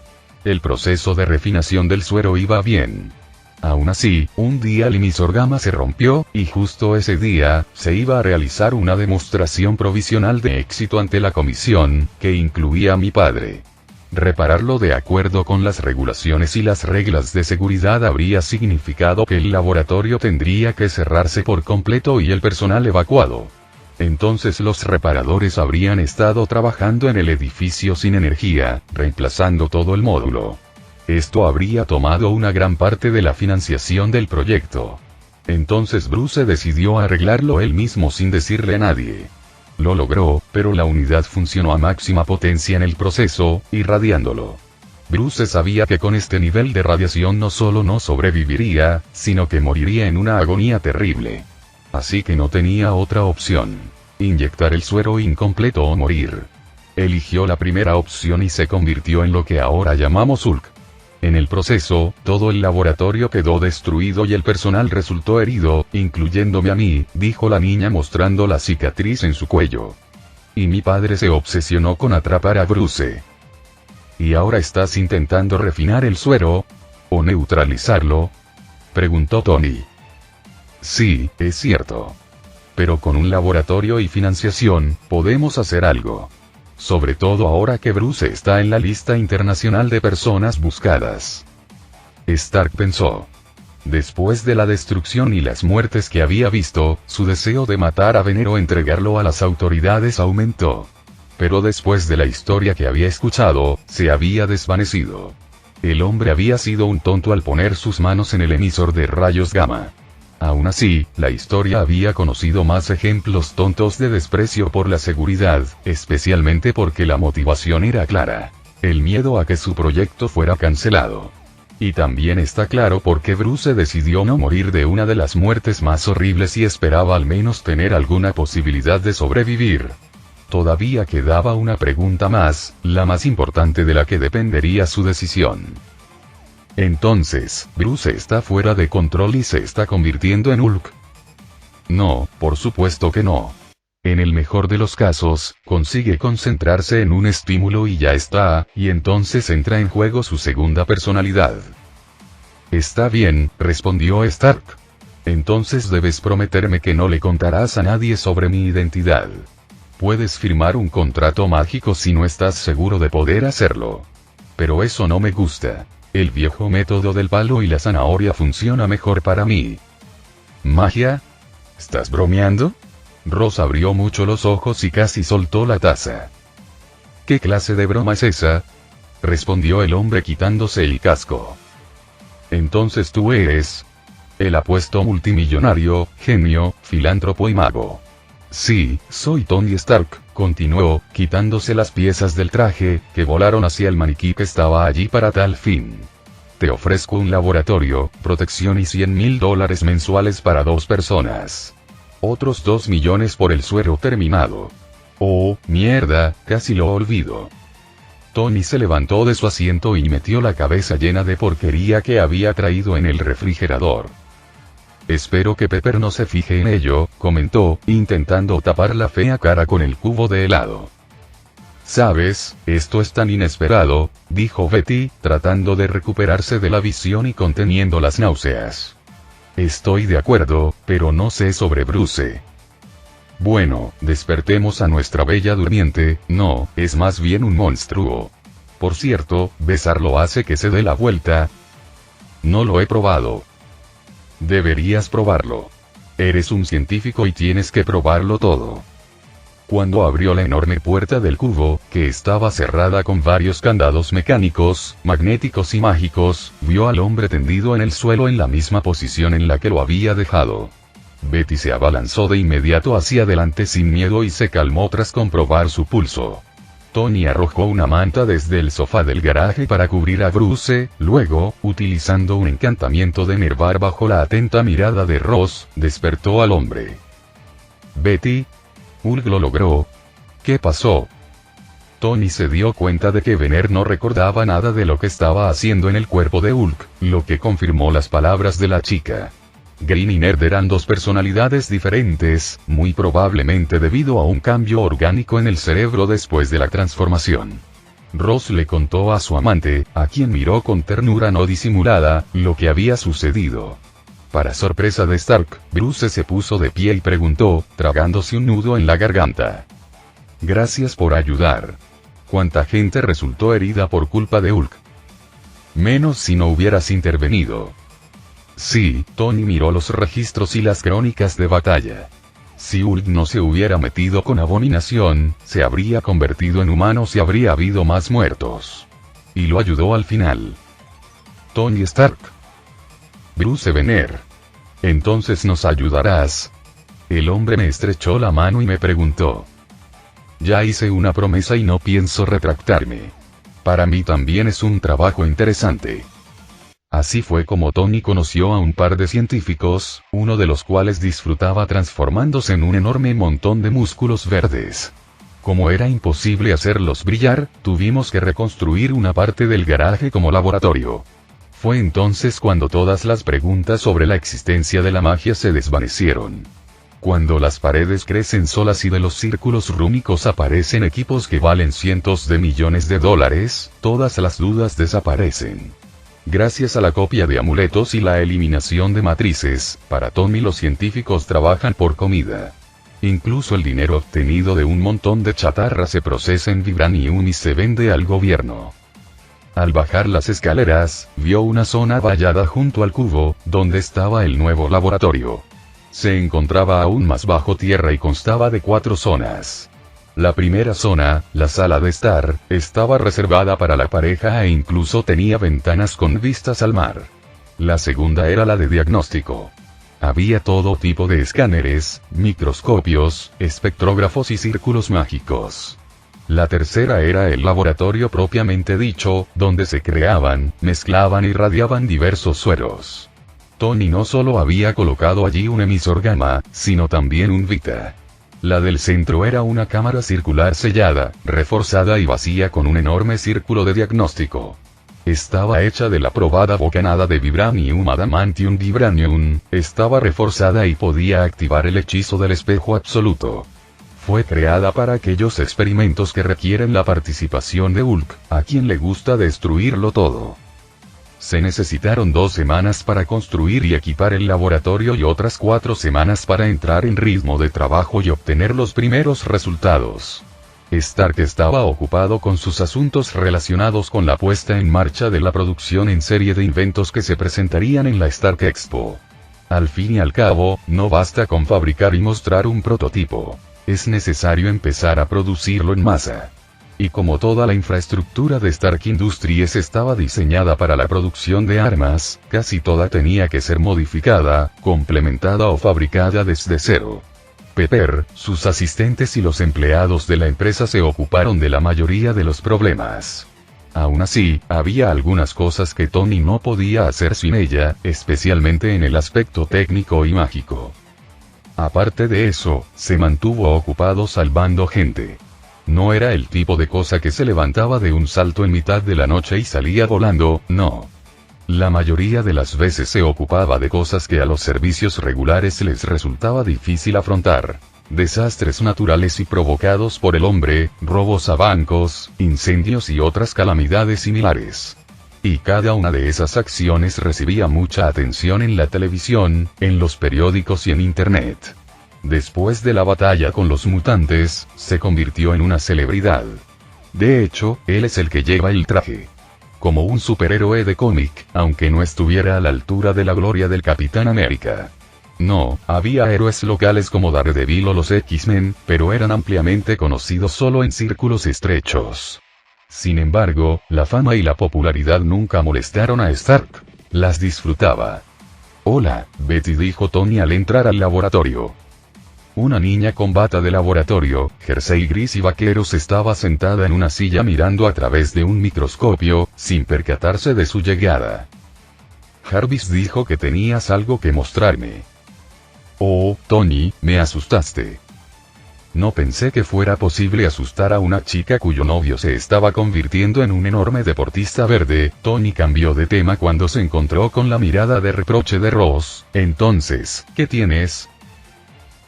B: El proceso de refinación del suero iba bien. Aún así, un día el emisor gamma se rompió, y justo ese día, se iba a realizar una demostración provisional de éxito ante la comisión, que incluía a mi padre. Repararlo de acuerdo con las regulaciones y las reglas de seguridad habría significado que el laboratorio tendría que cerrarse por completo y el personal evacuado. Entonces los reparadores habrían estado trabajando en el edificio sin energía, reemplazando todo el módulo. Esto habría tomado una gran parte de la financiación del proyecto. Entonces Bruce decidió arreglarlo él mismo sin decirle a nadie. Lo logró, pero la unidad funcionó a máxima potencia en el proceso, irradiándolo. Bruce sabía que con este nivel de radiación no solo no sobreviviría, sino que moriría en una agonía terrible. Así que no tenía otra opción. Inyectar el suero incompleto o morir. Eligió la primera opción y se convirtió en lo que ahora llamamos Hulk. En el proceso, todo el laboratorio quedó destruido y el personal resultó herido, incluyéndome a mí, dijo la niña mostrando la cicatriz en su cuello. Y mi padre se obsesionó con atrapar a Bruce. ¿Y ahora estás intentando refinar el suero? ¿O neutralizarlo? Preguntó Tony. Sí, es cierto. Pero con un laboratorio y financiación, podemos hacer algo. Sobre todo ahora que Bruce está en la lista internacional de personas buscadas. Stark pensó. Después de la destrucción y las muertes que había visto, su deseo de matar a Venero o entregarlo a las autoridades aumentó. Pero después de la historia que había escuchado, se había desvanecido. El hombre había sido un tonto al poner sus manos en el emisor de rayos gamma. Aún así, la historia había conocido más ejemplos tontos de desprecio por la seguridad, especialmente porque la motivación era clara. El miedo a que su proyecto fuera cancelado. Y también está claro por qué Bruce decidió no morir de una de las muertes más horribles y esperaba al menos tener alguna posibilidad de sobrevivir. Todavía quedaba una pregunta más, la más importante de la que dependería su decisión. Entonces, Bruce está fuera de control y se está convirtiendo en Hulk. No, por supuesto que no. En el mejor de los casos, consigue concentrarse en un estímulo y ya está, y entonces entra en juego su segunda personalidad. Está bien, respondió Stark. Entonces debes prometerme que no le contarás a nadie sobre mi identidad. Puedes firmar un contrato mágico si no estás seguro de poder hacerlo. Pero eso no me gusta. El viejo método del palo y la zanahoria funciona mejor para mí. ¿Magia? ¿Estás bromeando? Ross abrió mucho los ojos y casi soltó la taza. ¿Qué clase de broma es esa? Respondió el hombre quitándose el casco. Entonces tú eres... el apuesto multimillonario, genio, filántropo y mago. Sí, soy Tony Stark, continuó, quitándose las piezas del traje, que volaron hacia el maniquí que estaba allí para tal fin. Te ofrezco un laboratorio, protección y $100,000 mensuales para 2 personas. Otros 2 millones por el suero terminado. Oh, mierda, casi lo olvido. Tony se levantó de su asiento y metió la cabeza llena de porquería que había traído en el refrigerador. Espero que Pepper no se fije en ello, comentó, intentando tapar la fea cara con el cubo de helado. ¿Sabes? Esto es tan inesperado, dijo Betty, tratando de recuperarse de la visión y conteniendo las náuseas. Estoy de acuerdo, pero no sé sobre Bruce. Bueno, despertemos a nuestra bella durmiente, no, es más bien un monstruo. Por cierto, besarlo hace que se dé la vuelta. No lo he probado. Deberías probarlo. Eres un científico y tienes que probarlo todo. Cuando abrió la enorme puerta del cubo, que estaba cerrada con varios candados mecánicos, magnéticos y mágicos, vio al hombre tendido en el suelo en la misma posición en la que lo había dejado. Betty se abalanzó de inmediato hacia adelante sin miedo y se calmó tras comprobar su pulso. Tony arrojó una manta desde el sofá del garaje para cubrir a Bruce, luego, utilizando un encantamiento de enervar bajo la atenta mirada de Ross, despertó al hombre. Betty. Hulk lo logró. ¿Qué pasó? Tony se dio cuenta de que Banner no recordaba nada de lo que estaba haciendo en el cuerpo de Hulk, lo que confirmó las palabras de la chica. Green y Nerd eran dos personalidades diferentes, muy probablemente debido a un cambio orgánico en el cerebro después de la transformación. Ross le contó a su amante, a quien miró con ternura no disimulada, lo que había sucedido. Para sorpresa de Stark, Bruce se puso de pie y preguntó, tragándose un nudo en la garganta. Gracias por ayudar. ¿Cuánta gente resultó herida por culpa de Hulk? Menos si no hubieras intervenido. Sí, Tony miró los registros y las crónicas de batalla. Si Hulk no se hubiera metido con Abominación, se habría convertido en humanos y habría habido más muertos. Y lo ayudó al final. Tony Stark. Bruce Banner. Entonces nos ayudarás. El hombre me estrechó la mano y me preguntó. Ya hice una promesa y no pienso retractarme. Para mí también es un trabajo interesante. Así fue como Tony conoció a un par de científicos, uno de los cuales disfrutaba transformándose en un enorme montón de músculos verdes. Como era imposible hacerlos brillar, tuvimos que reconstruir una parte del garaje como laboratorio. Fue entonces cuando todas las preguntas sobre la existencia de la magia se desvanecieron. Cuando las paredes crecen solas y de los círculos rúnicos aparecen equipos que valen cientos de millones de dólares, todas las dudas desaparecen. Gracias a la copia de amuletos y la eliminación de matrices, para Tony los científicos trabajan por comida. Incluso el dinero obtenido de un montón de chatarra se procesa en Vibranium y se vende al gobierno. Al bajar las escaleras, vio una zona vallada junto al cubo, donde estaba el nuevo laboratorio. Se encontraba aún más bajo tierra y constaba de 4 zonas. La primera zona, la sala de estar, estaba reservada para la pareja e incluso tenía ventanas con vistas al mar. La segunda era la de diagnóstico. Había todo tipo de escáneres, microscopios, espectrógrafos y círculos mágicos. La tercera era el laboratorio propiamente dicho, donde se creaban, mezclaban y radiaban diversos sueros. Tony no solo había colocado allí un emisor gamma, sino también un Vita. La del centro era una cámara circular sellada, reforzada y vacía con un enorme círculo de diagnóstico. Estaba hecha de la probada bocanada de Vibranium Adamantium Vibranium, estaba reforzada y podía activar el hechizo del espejo absoluto. Fue creada para aquellos experimentos que requieren la participación de Hulk, a quien le gusta destruirlo todo. Se necesitaron 2 semanas para construir y equipar el laboratorio y otras 4 semanas para entrar en ritmo de trabajo y obtener los primeros resultados. Stark estaba ocupado con sus asuntos relacionados con la puesta en marcha de la producción en serie de inventos que se presentarían en la Stark Expo. Al fin y al cabo, no basta con fabricar y mostrar un prototipo. Es necesario empezar a producirlo en masa. Y como toda la infraestructura de Stark Industries estaba diseñada para la producción de armas, casi toda tenía que ser modificada, complementada o fabricada desde cero. Pepper, sus asistentes y los empleados de la empresa se ocuparon de la mayoría de los problemas. Aún así, había algunas cosas que Tony no podía hacer sin ella, especialmente en el aspecto técnico y mágico. Aparte de eso, se mantuvo ocupado salvando gente. No era el tipo de cosa que se levantaba de un salto en mitad de la noche y salía volando, no. La mayoría de las veces se ocupaba de cosas que a los servicios regulares les resultaba difícil afrontar. Desastres naturales y provocados por el hombre, robos a bancos, incendios y otras calamidades similares. Y cada una de esas acciones recibía mucha atención en la televisión, en los periódicos y en internet. Después de la batalla con los mutantes, se convirtió en una celebridad. De hecho, él es el que lleva el traje. Como un superhéroe de cómic, aunque no estuviera a la altura de la gloria del Capitán América. No, había héroes locales como Daredevil o los X-Men, pero eran ampliamente conocidos solo en círculos estrechos. Sin embargo, la fama y la popularidad nunca molestaron a Stark. Las disfrutaba. Hola, Betty, dijo Tony al entrar al laboratorio. Una niña con bata de laboratorio, jersey gris y vaqueros estaba sentada en una silla mirando a través de un microscopio, sin percatarse de su llegada. Jarvis dijo que tenías algo que mostrarme. Oh, Tony, me asustaste. No pensé que fuera posible asustar a una chica cuyo novio se estaba convirtiendo en un enorme deportista verde. Tony cambió de tema cuando se encontró con la mirada de reproche de Ross. Entonces, ¿qué tienes?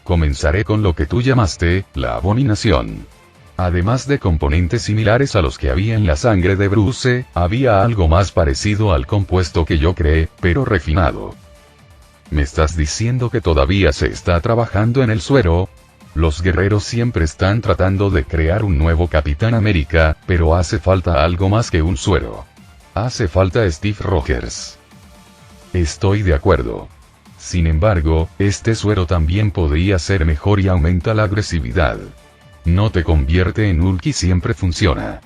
B: Comenzaré con lo que tú llamaste, la abominación. Además de componentes similares a los que había en la sangre de Bruce, había algo más parecido al compuesto que yo creé, pero refinado. ¿Me estás diciendo que todavía se está trabajando en el suero? Los guerreros siempre están tratando de crear un nuevo Capitán América, pero hace falta algo más que un suero. Hace falta Steve Rogers. Estoy de acuerdo. Sin embargo, este suero también podría ser mejor y aumenta la agresividad. No te convierte en Hulk y siempre funciona.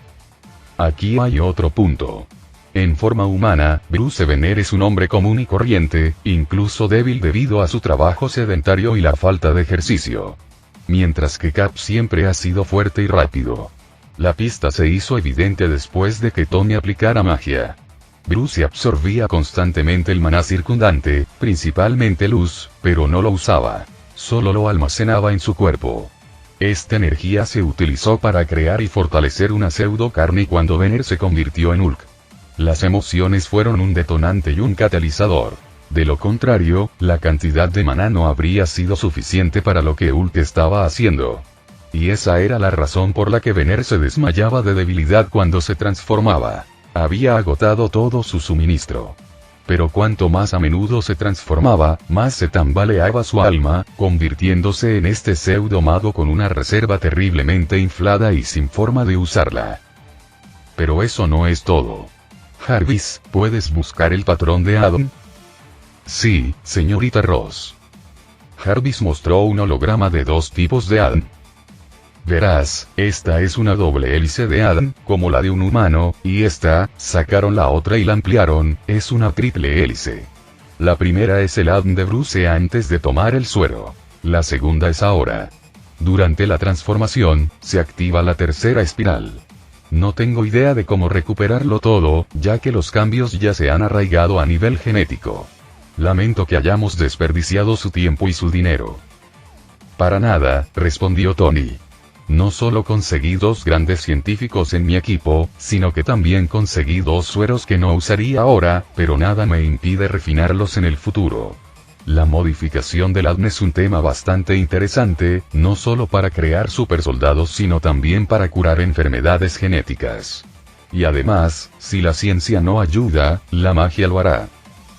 B: Aquí hay otro punto. En forma humana, Bruce Banner es un hombre común y corriente, incluso débil debido a su trabajo sedentario y la falta de ejercicio. Mientras que Cap siempre ha sido fuerte y rápido. La pista se hizo evidente después de que Tony aplicara magia. Bruce absorbía constantemente el maná circundante, principalmente luz, pero no lo usaba. Solo lo almacenaba en su cuerpo. Esta energía se utilizó para crear y fortalecer una pseudo carne cuando Banner se convirtió en Hulk. Las emociones fueron un detonante y un catalizador. De lo contrario, la cantidad de maná no habría sido suficiente para lo que Hulk estaba haciendo. Y esa era la razón por la que Banner se desmayaba de debilidad cuando se transformaba. Había agotado todo su suministro. Pero cuanto más a menudo se transformaba, más se tambaleaba su alma, convirtiéndose en este pseudo mago con una reserva terriblemente inflada y sin forma de usarla. Pero eso no es todo. Jarvis, ¿puedes buscar el patrón de Adam? Sí, señorita Ross. Jarvis mostró un holograma de dos tipos de Adam. Verás, esta es una doble hélice de Adam, como la de un humano, y esta, sacaron la otra y la ampliaron, es una triple hélice. La primera es el Adam de Bruce antes de tomar el suero. La segunda es ahora. Durante la transformación, se activa la tercera espiral. No tengo idea de cómo recuperarlo todo, ya que los cambios ya se han arraigado a nivel genético. Lamento que hayamos desperdiciado su tiempo y su dinero. Para nada, respondió Tony. No solo conseguí dos grandes científicos en mi equipo, sino que también conseguí dos sueros que no usaría ahora, pero nada me impide refinarlos en el futuro. La modificación del ADN es un tema bastante interesante, no solo para crear supersoldados sino también para curar enfermedades genéticas. Y además, si la ciencia no ayuda, la magia lo hará.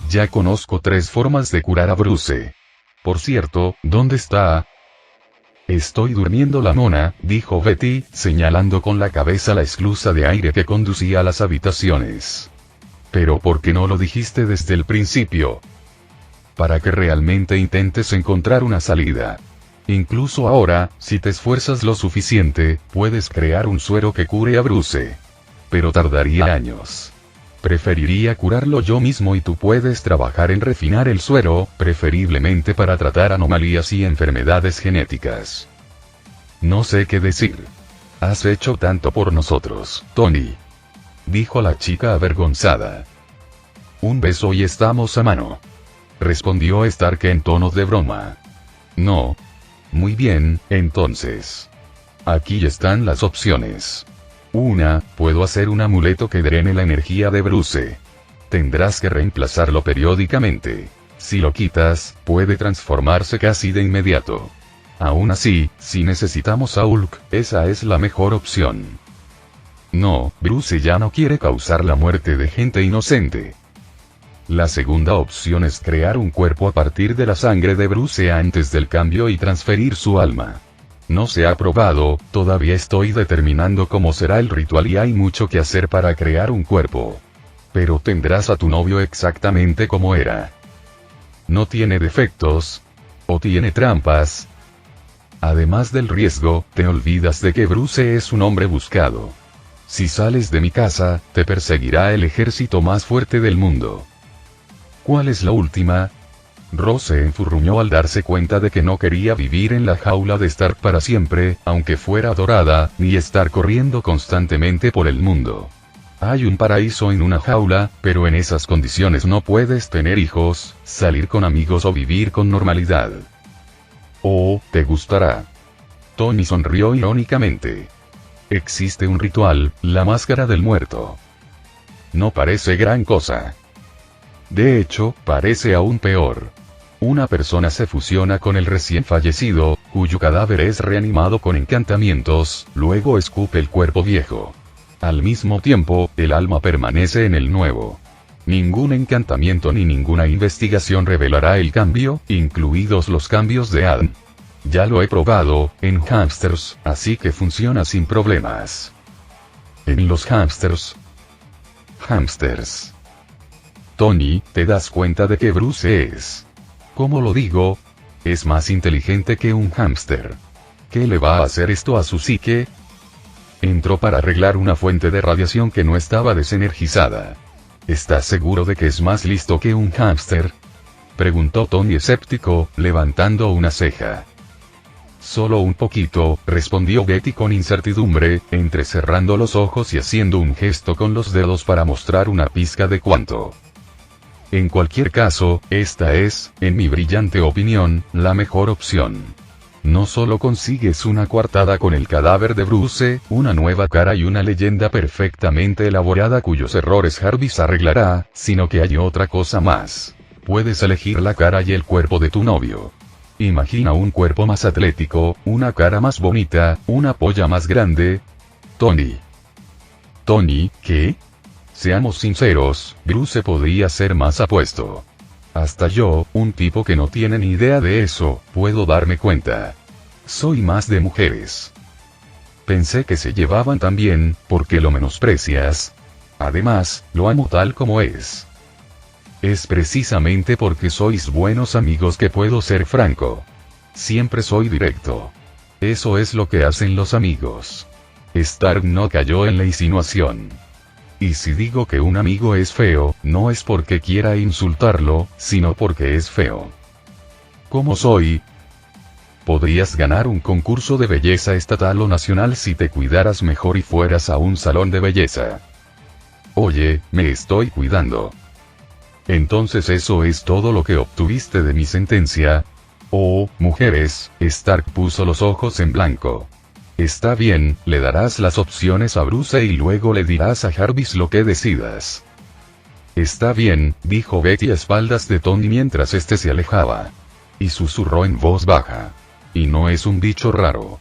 B: Ya conozco 3 formas de curar a Bruce. Por cierto, ¿dónde está? Estoy durmiendo la mona, dijo Betty, señalando con la cabeza la esclusa de aire que conducía a las habitaciones. Pero ¿por qué no lo dijiste desde el principio? Para que realmente intentes encontrar una salida. Incluso ahora, si te esfuerzas lo suficiente, puedes crear un suero que cure a Bruce. Pero tardaría años. Preferiría curarlo yo mismo y tú puedes trabajar en refinar el suero, preferiblemente para tratar anomalías y enfermedades genéticas. No sé qué decir. Has hecho tanto por nosotros, Tony. Dijo la chica avergonzada. Un beso y estamos a mano. Respondió Stark en tono de broma. No. Muy bien, entonces. Aquí están las opciones. 1. Puedo hacer un amuleto que drene la energía de Bruce. Tendrás que reemplazarlo periódicamente. Si lo quitas, puede transformarse casi de inmediato. Aún así, si necesitamos a Hulk, esa es la mejor opción. No, Bruce ya no quiere causar la muerte de gente inocente. La segunda opción es crear un cuerpo a partir de la sangre de Bruce antes del cambio y transferir su alma. No se ha probado, todavía estoy determinando cómo será el ritual y hay mucho que hacer para crear un cuerpo. Pero tendrás a tu novio exactamente como era. ¿No tiene defectos? ¿O tiene trampas? Además del riesgo, te olvidas de que Bruce es un hombre buscado. Si sales de mi casa, te perseguirá el ejército más fuerte del mundo. ¿Cuál es la última? Rose se enfurruñó al darse cuenta de que no quería vivir en la jaula de Stark para siempre, aunque fuera adorada, ni estar corriendo constantemente por el mundo. Hay un paraíso en una jaula, pero en esas condiciones no puedes tener hijos, salir con amigos o vivir con normalidad. Oh, te gustará. Tony sonrió irónicamente. Existe un ritual, la máscara del muerto. No parece gran cosa. De hecho, parece aún peor. Una persona se fusiona con el recién fallecido, cuyo cadáver es reanimado con encantamientos, luego escupe el cuerpo viejo. Al mismo tiempo, el alma permanece en el nuevo. Ningún encantamiento ni ninguna investigación revelará el cambio, incluidos los cambios de Adam. Ya lo he probado, en hámsters, así que funciona sin problemas. En los hámsters. Hámsters. Tony, ¿te das cuenta de que Bruce es? ¿Cómo lo digo? Es más inteligente que un hámster. ¿Qué le va a hacer esto a su psique? Entró para arreglar una fuente de radiación que no estaba desenergizada. ¿Estás seguro de que es más listo que un hámster? Preguntó Tony escéptico, levantando una ceja. Solo un poquito, respondió Betty con incertidumbre, entrecerrando los ojos y haciendo un gesto con los dedos para mostrar una pizca de cuánto. En cualquier caso, esta es, en mi brillante opinión, la mejor opción. No solo consigues una coartada con el cadáver de Bruce, una nueva cara y una leyenda perfectamente elaborada cuyos errores Jarvis arreglará, sino que hay otra cosa más. Puedes elegir la cara y el cuerpo de tu novio. Imagina un cuerpo más atlético, una cara más bonita, una polla más grande. Tony. ¿Tony, qué? Seamos sinceros, Bruce podría ser más apuesto. Hasta yo, un tipo que no tiene ni idea de eso, puedo darme cuenta. Soy más de mujeres. Pensé que se llevaban tan bien, porque lo menosprecias. Además, lo amo tal como es. Es precisamente porque sois buenos amigos que puedo ser franco. Siempre soy directo. Eso es lo que hacen los amigos. Stark no cayó en la insinuación. Y si digo que un amigo es feo, no es porque quiera insultarlo, sino porque es feo. ¿Cómo soy? Podrías ganar un concurso de belleza estatal o nacional si te cuidaras mejor y fueras a un salón de belleza. Oye, me estoy cuidando. Entonces eso es todo lo que obtuviste de mi sentencia. Oh, mujeres, Stark puso los ojos en blanco. Está bien, le darás las opciones a Bruce y luego le dirás a Jarvis lo que decidas. Está bien, dijo Betty a espaldas de Tony mientras este se alejaba. Y susurró en voz baja. Y no es un bicho raro.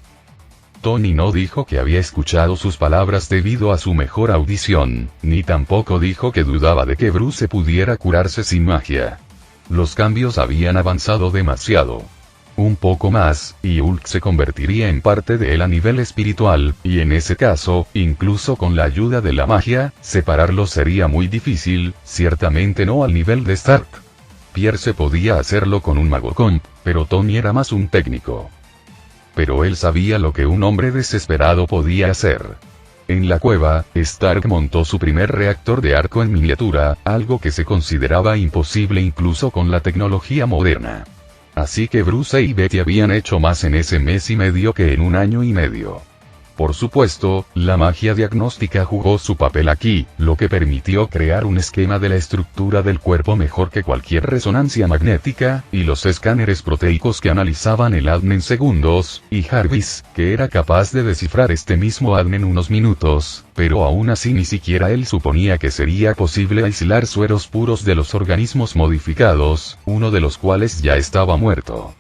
B: Tony no dijo que había escuchado sus palabras debido a su mejor audición, ni tampoco dijo que dudaba de que Bruce pudiera curarse sin magia. Los cambios habían avanzado demasiado. Un poco más, y Hulk se convertiría en parte de él a nivel espiritual, y en ese caso, incluso con la ayuda de la magia, separarlos sería muy difícil, ciertamente no al nivel de Stark. Pierce podía hacerlo con un mago comp, pero Tony era más un técnico. Pero él sabía lo que un hombre desesperado podía hacer. En la cueva, Stark montó su primer reactor de arco en miniatura, algo que se consideraba imposible incluso con la tecnología moderna. Así que Bruce y Betty habían hecho más en ese mes y medio que en un año y medio. Por supuesto, la magia diagnóstica jugó su papel aquí, lo que permitió crear un esquema de la estructura del cuerpo mejor que cualquier resonancia magnética, y los escáneres proteicos que analizaban el ADN en segundos, y Jarvis, que era capaz de descifrar este mismo ADN en unos minutos, pero aún así ni siquiera él suponía que sería posible aislar sueros puros de los organismos modificados, uno de los cuales ya estaba muerto.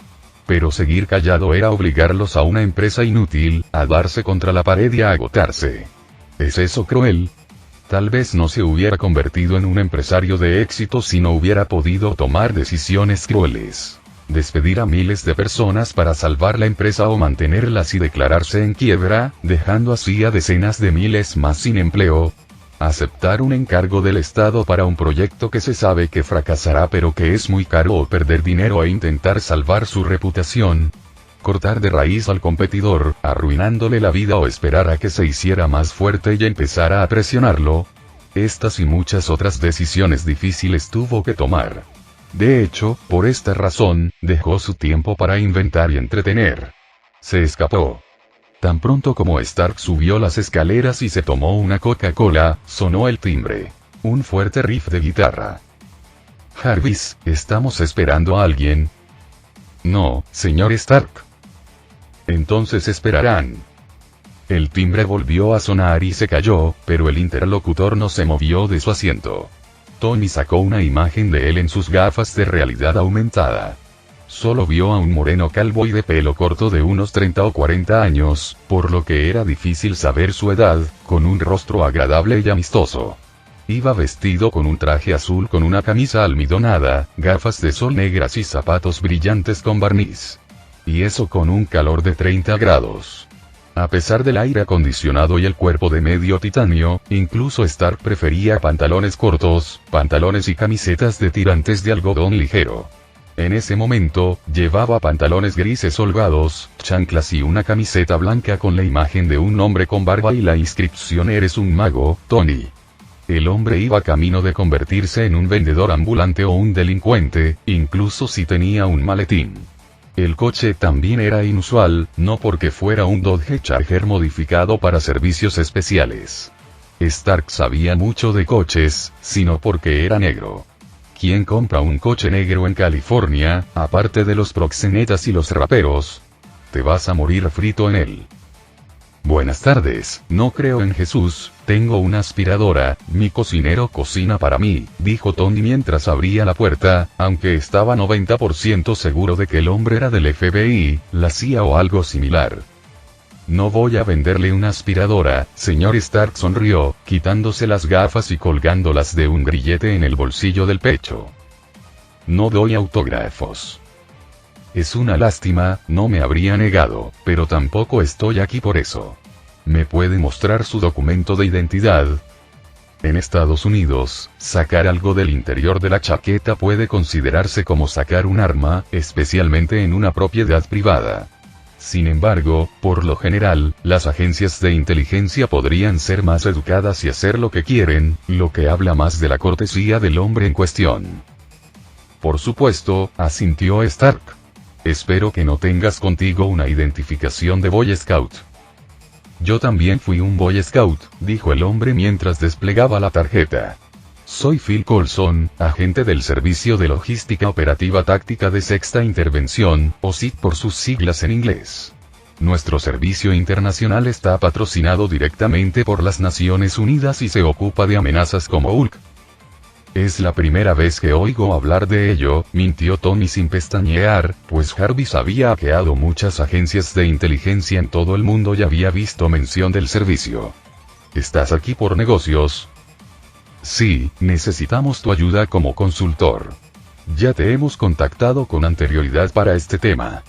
B: Pero seguir callado era obligarlos a una empresa inútil, a darse contra la pared y a agotarse. ¿Es eso cruel? Tal vez no se hubiera convertido en un empresario de éxito si no hubiera podido tomar decisiones crueles. Despedir a miles de personas para salvar la empresa o mantenerlas y declararse en quiebra, dejando así a decenas de miles más sin empleo. Aceptar un encargo del Estado para un proyecto que se sabe que fracasará pero que es muy caro, o perder dinero e intentar salvar su reputación. Cortar de raíz al competidor, arruinándole la vida, o esperar a que se hiciera más fuerte y empezara a presionarlo. Estas y muchas otras decisiones difíciles tuvo que tomar. De hecho, por esta razón, dejó su tiempo para inventar y entretener. Se escapó. Tan pronto como Stark subió las escaleras y se tomó una Coca-Cola, sonó el timbre. Un fuerte riff de guitarra. Jarvis, ¿estamos esperando a alguien? No, señor Stark. Entonces esperarán. El timbre volvió a sonar y se calló, pero el interlocutor no se movió de su asiento. Tony sacó una imagen de él en sus gafas de realidad aumentada. Solo vio a un moreno calvo y de pelo corto de unos 30 o 40 años, por lo que era difícil saber su edad, con un rostro agradable y amistoso. Iba vestido con un traje azul con una camisa almidonada, gafas de sol negras y zapatos brillantes con barniz. Y eso con un calor de 30 grados. A pesar del aire acondicionado y el cuerpo de medio titanio, incluso Stark prefería pantalones cortos, pantalones y camisetas de tirantes de algodón ligero. En ese momento, llevaba pantalones grises holgados, chanclas y una camiseta blanca con la imagen de un hombre con barba y la inscripción "Eres un mago, Tony". El hombre iba camino de convertirse en un vendedor ambulante o un delincuente, incluso si tenía un maletín. El coche también era inusual, no porque fuera un Dodge Charger modificado para servicios especiales. Stark sabía mucho de coches, sino porque era negro. ¿Quién compra un coche negro en California, aparte de los proxenetas y los raperos? Te vas a morir frito en él. Buenas tardes, no creo en Jesús, tengo una aspiradora, mi cocinero cocina para mí, dijo Tony mientras abría la puerta, aunque estaba 90% seguro de que el hombre era del FBI, la CIA o algo similar. No voy a venderle una aspiradora, señor Stark sonrió, quitándose las gafas y colgándolas de un grillete en el bolsillo del pecho. No doy autógrafos. Es una lástima, no me habría negado, pero tampoco estoy aquí por eso. ¿Me puede mostrar su documento de identidad? En Estados Unidos, sacar algo del interior de la chaqueta puede considerarse como sacar un arma, especialmente en una propiedad privada. Sin embargo, por lo general, las agencias de inteligencia podrían ser más educadas y hacer lo que quieren, lo que habla más de la cortesía del hombre en cuestión. Por supuesto, asintió Stark. Espero que no tengas contigo una identificación de Boy Scout. Yo también fui un Boy Scout, dijo el hombre mientras desplegaba la tarjeta. Soy Phil Coulson, agente del Servicio de Logística Operativa Táctica de Sexta Intervención, o SIT por sus siglas en inglés. Nuestro servicio internacional está patrocinado directamente por las Naciones Unidas y se ocupa de amenazas como Hulk. Es la primera vez que oigo hablar de ello, mintió Tony sin pestañear, pues Jarvis había hackeado muchas agencias de inteligencia en todo el mundo y había visto mención del servicio. ¿Estás aquí por negocios? Sí, necesitamos tu ayuda como consultor. Ya te hemos contactado con anterioridad para este tema.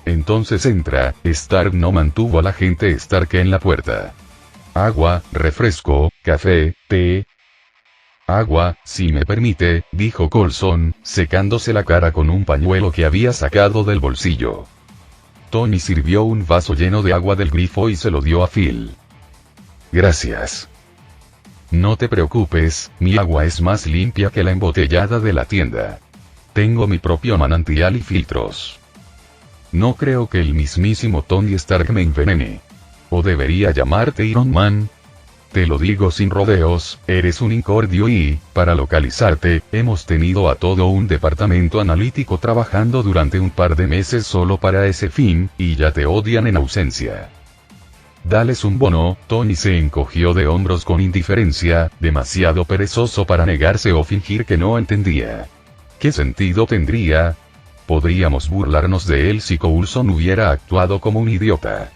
B: Entonces entra. Stark no mantuvo a la gente Stark en la puerta. Agua, refresco, café, té. Agua, si me permite, dijo Coulson, secándose la cara con un pañuelo que había sacado del bolsillo. Tony sirvió un vaso lleno de agua del grifo y se lo dio a Phil. Gracias. No te preocupes, mi agua es más limpia que la embotellada de la tienda. Tengo mi propio manantial y filtros. No creo que el mismísimo Tony Stark me envenene. ¿O debería llamarte Iron Man? Te lo digo sin rodeos, eres un incordio y, para localizarte, hemos tenido a todo un departamento analítico trabajando durante un par de meses solo para ese fin, y ya te odian en ausencia. Dales un bono. Tony se encogió de hombros con indiferencia, demasiado perezoso para negarse o fingir que no entendía. ¿Qué sentido tendría? Podríamos burlarnos de él si Coulson hubiera actuado como un idiota.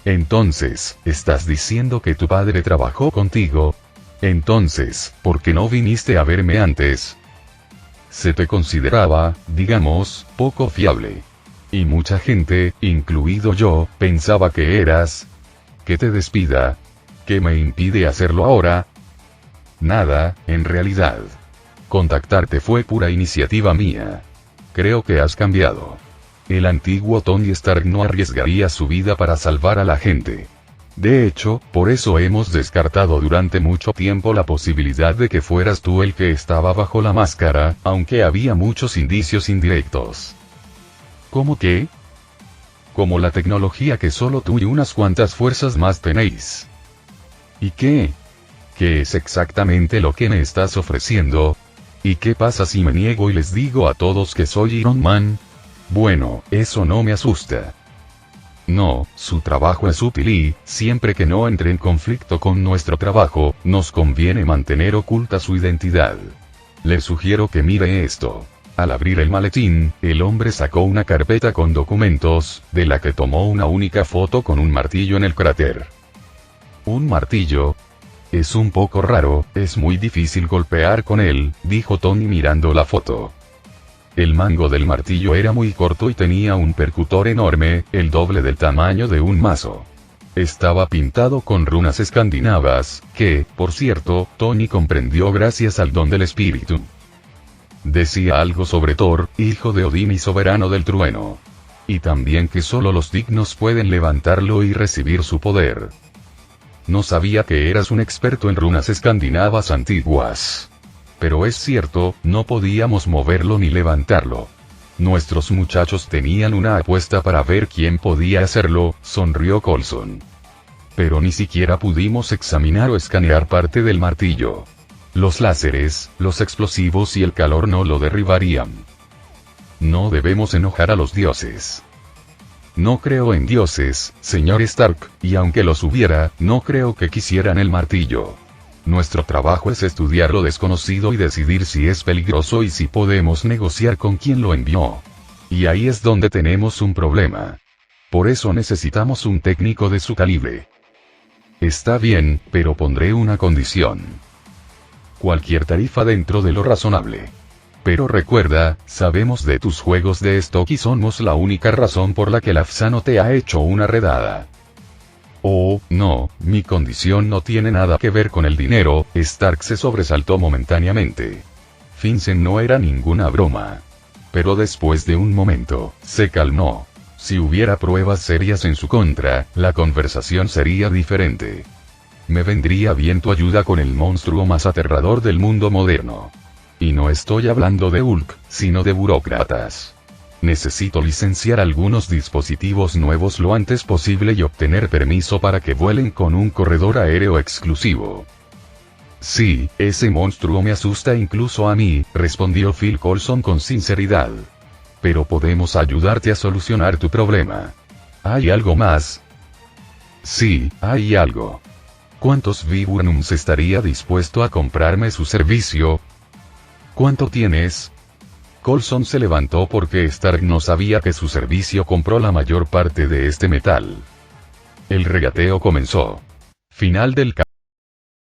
B: Entonces, ¿estás diciendo que tu padre trabajó contigo? Entonces, ¿por qué no viniste a verme antes? Se te consideraba, digamos, poco fiable. Y mucha gente, incluido yo, pensaba que eras... Que te despida. ¿Qué me impide hacerlo ahora? Nada, en realidad. Contactarte fue pura iniciativa mía. Creo que has cambiado. El antiguo Tony Stark no arriesgaría su vida para salvar a la gente. De hecho, por eso hemos descartado durante mucho tiempo la posibilidad de que fueras tú el que estaba bajo la máscara, aunque había muchos indicios indirectos. ¿Cómo qué? Como la tecnología que solo tú y unas cuantas fuerzas más tenéis. ¿Y qué? ¿Qué es exactamente lo que me estás ofreciendo? ¿Y qué pasa si me niego y les digo a todos que soy Iron Man? Bueno, eso no me asusta. No, su trabajo es útil y, siempre que no entre en conflicto con nuestro trabajo, nos conviene mantener oculta su identidad. Le sugiero que mire esto. Al abrir el maletín, el hombre sacó una carpeta con documentos, de la que tomó una única foto con un martillo en el cráter. ¿Un martillo? Es un poco raro, es muy difícil golpear con él, dijo Tony mirando la foto. El mango del martillo era muy corto y tenía un percutor enorme, el doble del tamaño de un mazo. Estaba pintado con runas escandinavas, que, por cierto, Tony comprendió gracias al don del espíritu. Decía algo sobre Thor, hijo de Odín y soberano del trueno. Y también que solo los dignos pueden levantarlo y recibir su poder. No sabía que eras un experto en runas escandinavas antiguas. Pero es cierto, no podíamos moverlo ni levantarlo. Nuestros muchachos tenían una apuesta para ver quién podía hacerlo, sonrió Coulson. Pero ni siquiera pudimos examinar o escanear parte del martillo. Los láseres, los explosivos y el calor no lo derribarían. No debemos enojar a los dioses. No creo en dioses, señor Stark, y aunque los hubiera, no creo que quisieran el martillo. Nuestro trabajo es estudiar lo desconocido y decidir si es peligroso y si podemos negociar con quien lo envió. Y ahí es donde tenemos un problema. Por eso necesitamos un técnico de su calibre. Está bien, pero pondré una condición. Cualquier tarifa dentro de lo razonable. Pero recuerda, sabemos de tus juegos de stock y somos la única razón por la que Lafsano te ha hecho una redada. Oh, no, mi condición no tiene nada que ver con el dinero. Stark se sobresaltó momentáneamente. Vincent no era ninguna broma. Pero después de un momento, se calmó. Si hubiera pruebas serias en su contra, la conversación sería diferente. Me vendría bien tu ayuda con el monstruo más aterrador del mundo moderno. Y no estoy hablando de Hulk, sino de burócratas. Necesito licenciar algunos dispositivos nuevos lo antes posible y obtener permiso para que vuelen con un corredor aéreo exclusivo. Sí, ese monstruo me asusta incluso a mí, respondió Phil Coulson con sinceridad. Pero podemos ayudarte a solucionar tu problema. ¿Hay algo más? Sí, hay algo. ¿Cuántos viburnums estaría dispuesto a comprarme su servicio? ¿Cuánto tienes? Coulson se levantó porque Stark no sabía que su servicio compró la mayor parte de este metal. El regateo comenzó. Final del